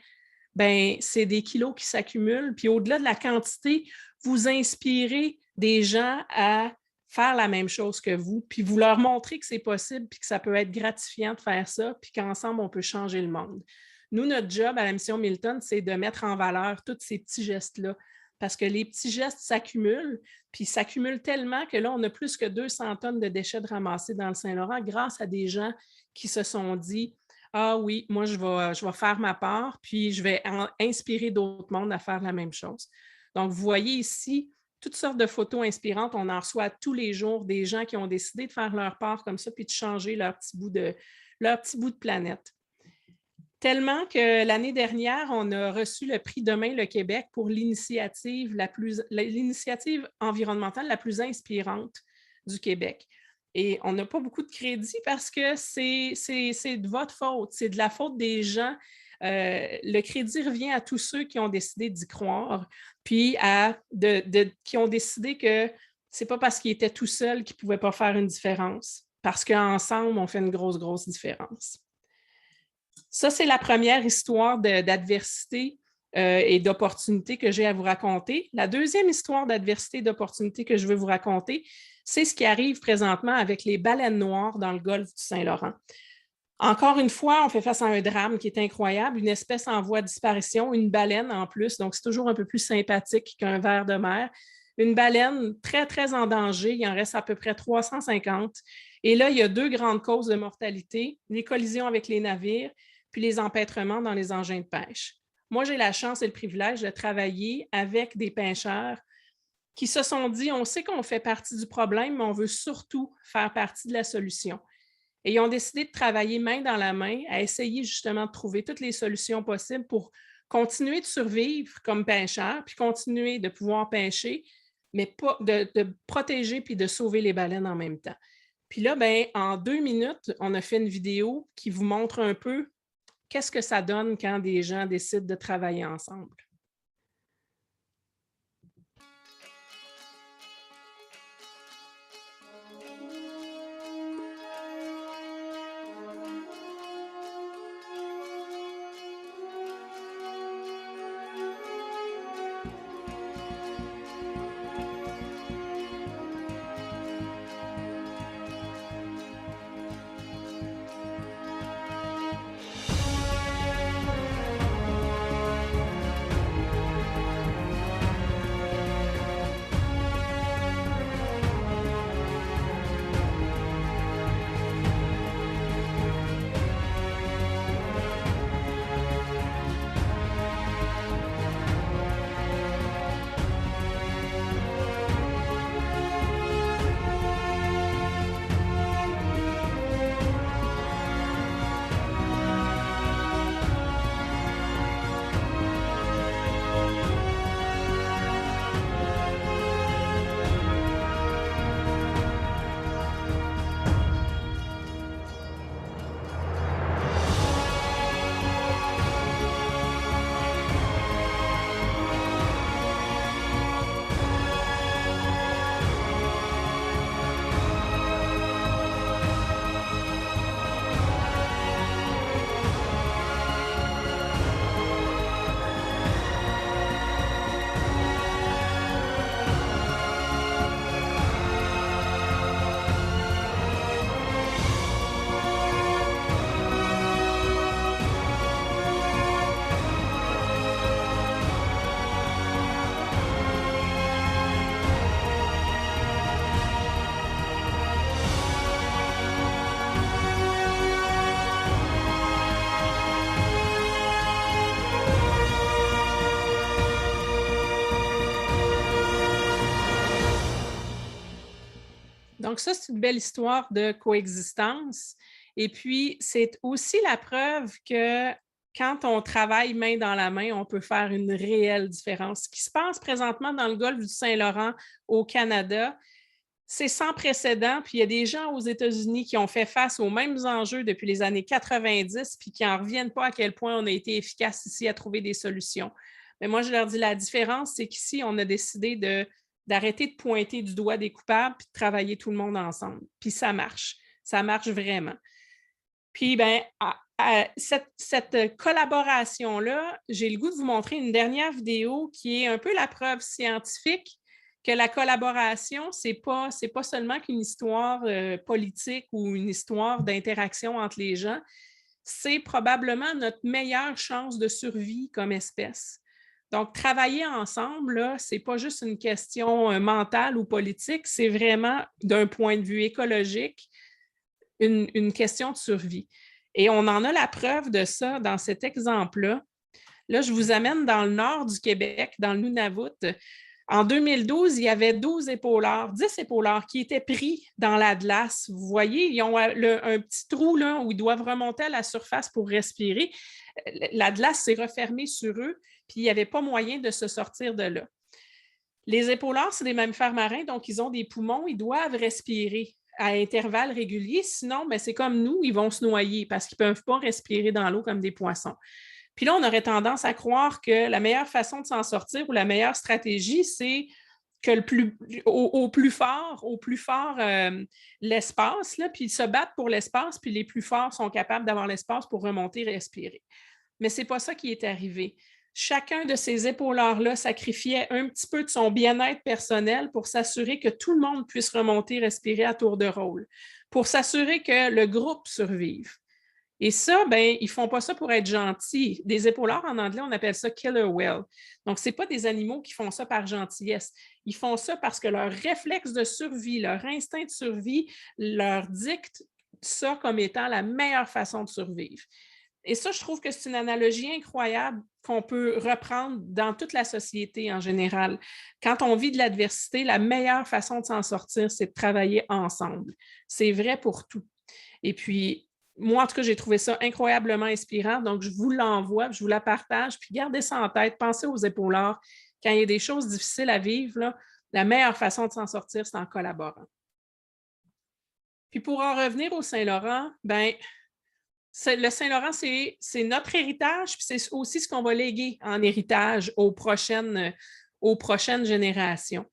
c'est des kilos qui s'accumulent. Puis au-delà de la quantité, vous inspirez des gens à faire la même chose que vous, puis vous leur montrez que c'est possible, puis que ça peut être gratifiant de faire ça, puis qu'ensemble, on peut changer le monde. Nous, notre job à la mission Milton, c'est de mettre en valeur tous ces petits gestes-là, parce que les petits gestes s'accumulent, puis s'accumulent tellement que là, on a plus que 200 tonnes de déchets de ramasser dans le Saint-Laurent grâce à des gens qui se sont dit « Ah oui, moi, je vais faire ma part, puis je vais inspirer d'autres mondes à faire la même chose. » Donc, vous voyez ici toutes sortes de photos inspirantes. On en reçoit tous les jours des gens qui ont décidé de faire leur part comme ça, puis de changer leur petit bout de planète. Tellement que l'année dernière, on a reçu le prix Demain le Québec pour l'initiative environnementale la plus inspirante du Québec. Et on n'a pas beaucoup de crédit parce que c'est de votre faute, c'est de la faute des gens. Le crédit revient à tous ceux qui ont décidé d'y croire, puis qui ont décidé que ce n'est pas parce qu'ils étaient tout seuls qu'ils ne pouvaient pas faire une différence. parce qu'ensemble, on fait une grosse, grosse différence. Ça, c'est la première histoire d'adversité et d'opportunité que j'ai à vous raconter. La deuxième histoire d'adversité et d'opportunité que je veux vous raconter, c'est ce qui arrive présentement avec les baleines noires dans le golfe du Saint-Laurent. Encore une fois, on fait face à un drame qui est incroyable, une espèce en voie de disparition, une baleine en plus, donc c'est toujours un peu plus sympathique qu'un ver de mer. Une baleine très, très en danger, il en reste à peu près 350. Et là, il y a 2 grandes causes de mortalité, les collisions avec les navires, puis les empêtrements dans les engins de pêche. Moi, j'ai la chance et le privilège de travailler avec des pêcheurs qui se sont dit, on sait qu'on fait partie du problème, mais on veut surtout faire partie de la solution. Et ils ont décidé de travailler main dans la main à essayer justement de trouver toutes les solutions possibles pour continuer de survivre comme pêcheurs, puis continuer de pouvoir pêcher, mais pas de protéger puis de sauver les baleines en même temps. Puis là, ben, en 2 minutes, on a fait une vidéo qui vous montre un peu qu'est-ce que ça donne quand des gens décident de travailler ensemble. Donc ça, c'est une belle histoire de coexistence. Et puis, c'est aussi la preuve que quand on travaille main dans la main, on peut faire une réelle différence. Ce qui se passe présentement dans le golfe du Saint-Laurent au Canada, c'est sans précédent. Puis il y a des gens aux États-Unis qui ont fait face aux mêmes enjeux depuis les années 90 puis qui n'en reviennent pas à quel point on a été efficace ici à trouver des solutions. Mais moi, je leur dis la différence, c'est qu'ici, on a décidé d'arrêter de pointer du doigt des coupables puis de travailler tout le monde ensemble. Puis ça marche vraiment. Puis, bien, cette collaboration-là, j'ai le goût de vous montrer une dernière vidéo qui est un peu la preuve scientifique que la collaboration, c'est pas seulement qu'une histoire politique ou une histoire d'interaction entre les gens, c'est probablement notre meilleure chance de survie comme espèce. Donc, travailler ensemble, ce n'est pas juste une question mentale ou politique, c'est vraiment, d'un point de vue écologique, une question de survie. Et on en a la preuve de ça dans cet exemple-là. Là, je vous amène dans le nord du Québec, dans le Nunavut. En 2012, il y avait 10 épaulards qui étaient pris dans la glace. Vous voyez, ils ont un petit trou là, où ils doivent remonter à la surface pour respirer. La glace s'est refermée sur eux, puis il n'y avait pas moyen de se sortir de là. Les épaulards, c'est des mammifères marins, donc ils ont des poumons, ils doivent respirer à intervalles réguliers. Sinon, bien, c'est comme nous, ils vont se noyer parce qu'ils ne peuvent pas respirer dans l'eau comme des poissons. Puis là, on aurait tendance à croire que la meilleure façon de s'en sortir ou la meilleure stratégie, c'est au plus fort l'espace, là, puis ils se battent pour l'espace, puis les plus forts sont capables d'avoir l'espace pour remonter et respirer. Mais ce n'est pas ça qui est arrivé. Chacun de ces épaulards-là sacrifiait un petit peu de son bien-être personnel pour s'assurer que tout le monde puisse remonter et respirer à tour de rôle, pour s'assurer que le groupe survive. Et ça, ben, ils ne font pas ça pour être gentils. Des épaulards, en anglais, on appelle ça killer whale. Donc, ce n'est pas des animaux qui font ça par gentillesse. Ils font ça parce que leur réflexe de survie, leur instinct de survie leur dicte ça comme étant la meilleure façon de survivre. Et ça, je trouve que c'est une analogie incroyable qu'on peut reprendre dans toute la société en général. Quand on vit de l'adversité, la meilleure façon de s'en sortir, c'est de travailler ensemble. C'est vrai pour tout. Et puis, moi, en tout cas, j'ai trouvé ça incroyablement inspirant. Donc, je vous l'envoie, je vous la partage, puis gardez ça en tête. Pensez aux épaulards. Quand il y a des choses difficiles à vivre, là, la meilleure façon de s'en sortir, c'est en collaborant. Puis pour en revenir au Saint-Laurent, ben, le Saint-Laurent, c'est notre héritage, puis c'est aussi ce qu'on va léguer en héritage aux prochaines générations.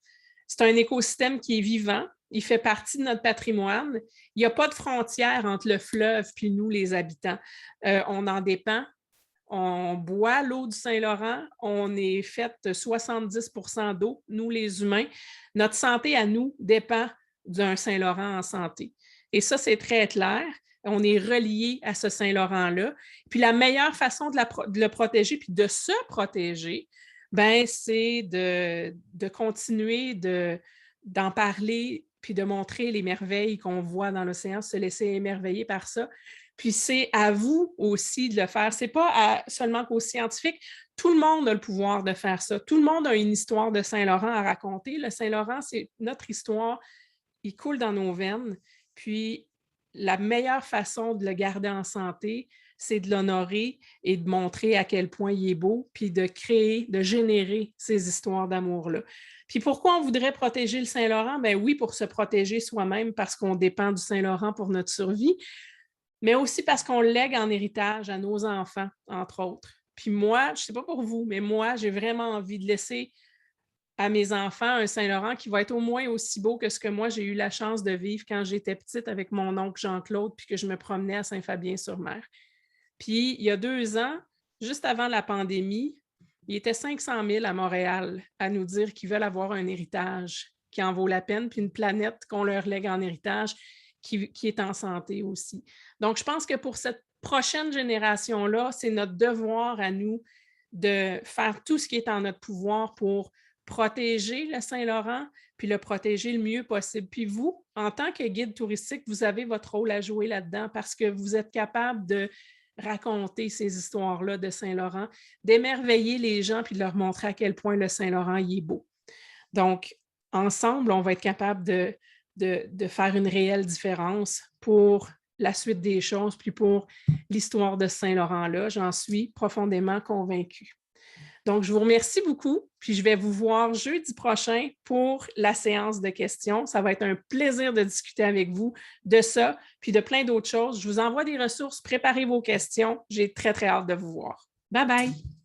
C'est un écosystème qui est vivant, il fait partie de notre patrimoine. Il n'y a pas de frontière entre le fleuve puis nous, les habitants. On en dépend. On boit l'eau du Saint-Laurent. On est fait 70% d'eau, nous, les humains. Notre santé à nous dépend d'un Saint-Laurent en santé. Et ça, c'est très clair. On est relié à ce Saint-Laurent-là. Puis la meilleure façon de le protéger puis de se protéger, ben, c'est de continuer d'en parler puis de montrer les merveilles qu'on voit dans l'océan, se laisser émerveiller par ça. Puis c'est à vous aussi de le faire. Ce n'est pas seulement qu'aux scientifiques. Tout le monde a le pouvoir de faire ça. Tout le monde a une histoire de Saint-Laurent à raconter. Le Saint-Laurent, c'est notre histoire. Il coule dans nos veines. Puis la meilleure façon de le garder en santé, c'est de l'honorer et de montrer à quel point il est beau, puis de créer, de générer ces histoires d'amour-là. Puis pourquoi on voudrait protéger le Saint-Laurent? Bien oui, pour se protéger soi-même parce qu'on dépend du Saint-Laurent pour notre survie, mais aussi parce qu'on le lègue en héritage à nos enfants, entre autres. Puis moi, je ne sais pas pour vous, mais moi, j'ai vraiment envie de laisser à mes enfants un Saint-Laurent qui va être au moins aussi beau que ce que moi, j'ai eu la chance de vivre quand j'étais petite avec mon oncle Jean-Claude puis que je me promenais à Saint-Fabien-sur-Mer. Puis, il y a 2 ans, juste avant la pandémie, il était 500 000 à Montréal à nous dire qu'ils veulent avoir un héritage qui en vaut la peine, puis une planète qu'on leur lègue en héritage qui est en santé aussi. Donc, je pense que pour cette prochaine génération-là, c'est notre devoir à nous de faire tout ce qui est en notre pouvoir pour protéger le Saint-Laurent, puis le protéger le mieux possible. Puis vous, en tant que guide touristique, vous avez votre rôle à jouer là-dedans parce que vous êtes capable de raconter ces histoires-là de Saint-Laurent, d'émerveiller les gens puis de leur montrer à quel point le Saint-Laurent y est beau. Donc, ensemble, on va être capable de faire une réelle différence pour la suite des choses, puis pour l'histoire de Saint-Laurent-là. J'en suis profondément convaincue. Donc, je vous remercie beaucoup, puis je vais vous voir jeudi prochain pour la séance de questions. Ça va être un plaisir de discuter avec vous de ça, puis de plein d'autres choses. Je vous envoie des ressources, préparez vos questions. J'ai très, très hâte de vous voir. Bye bye!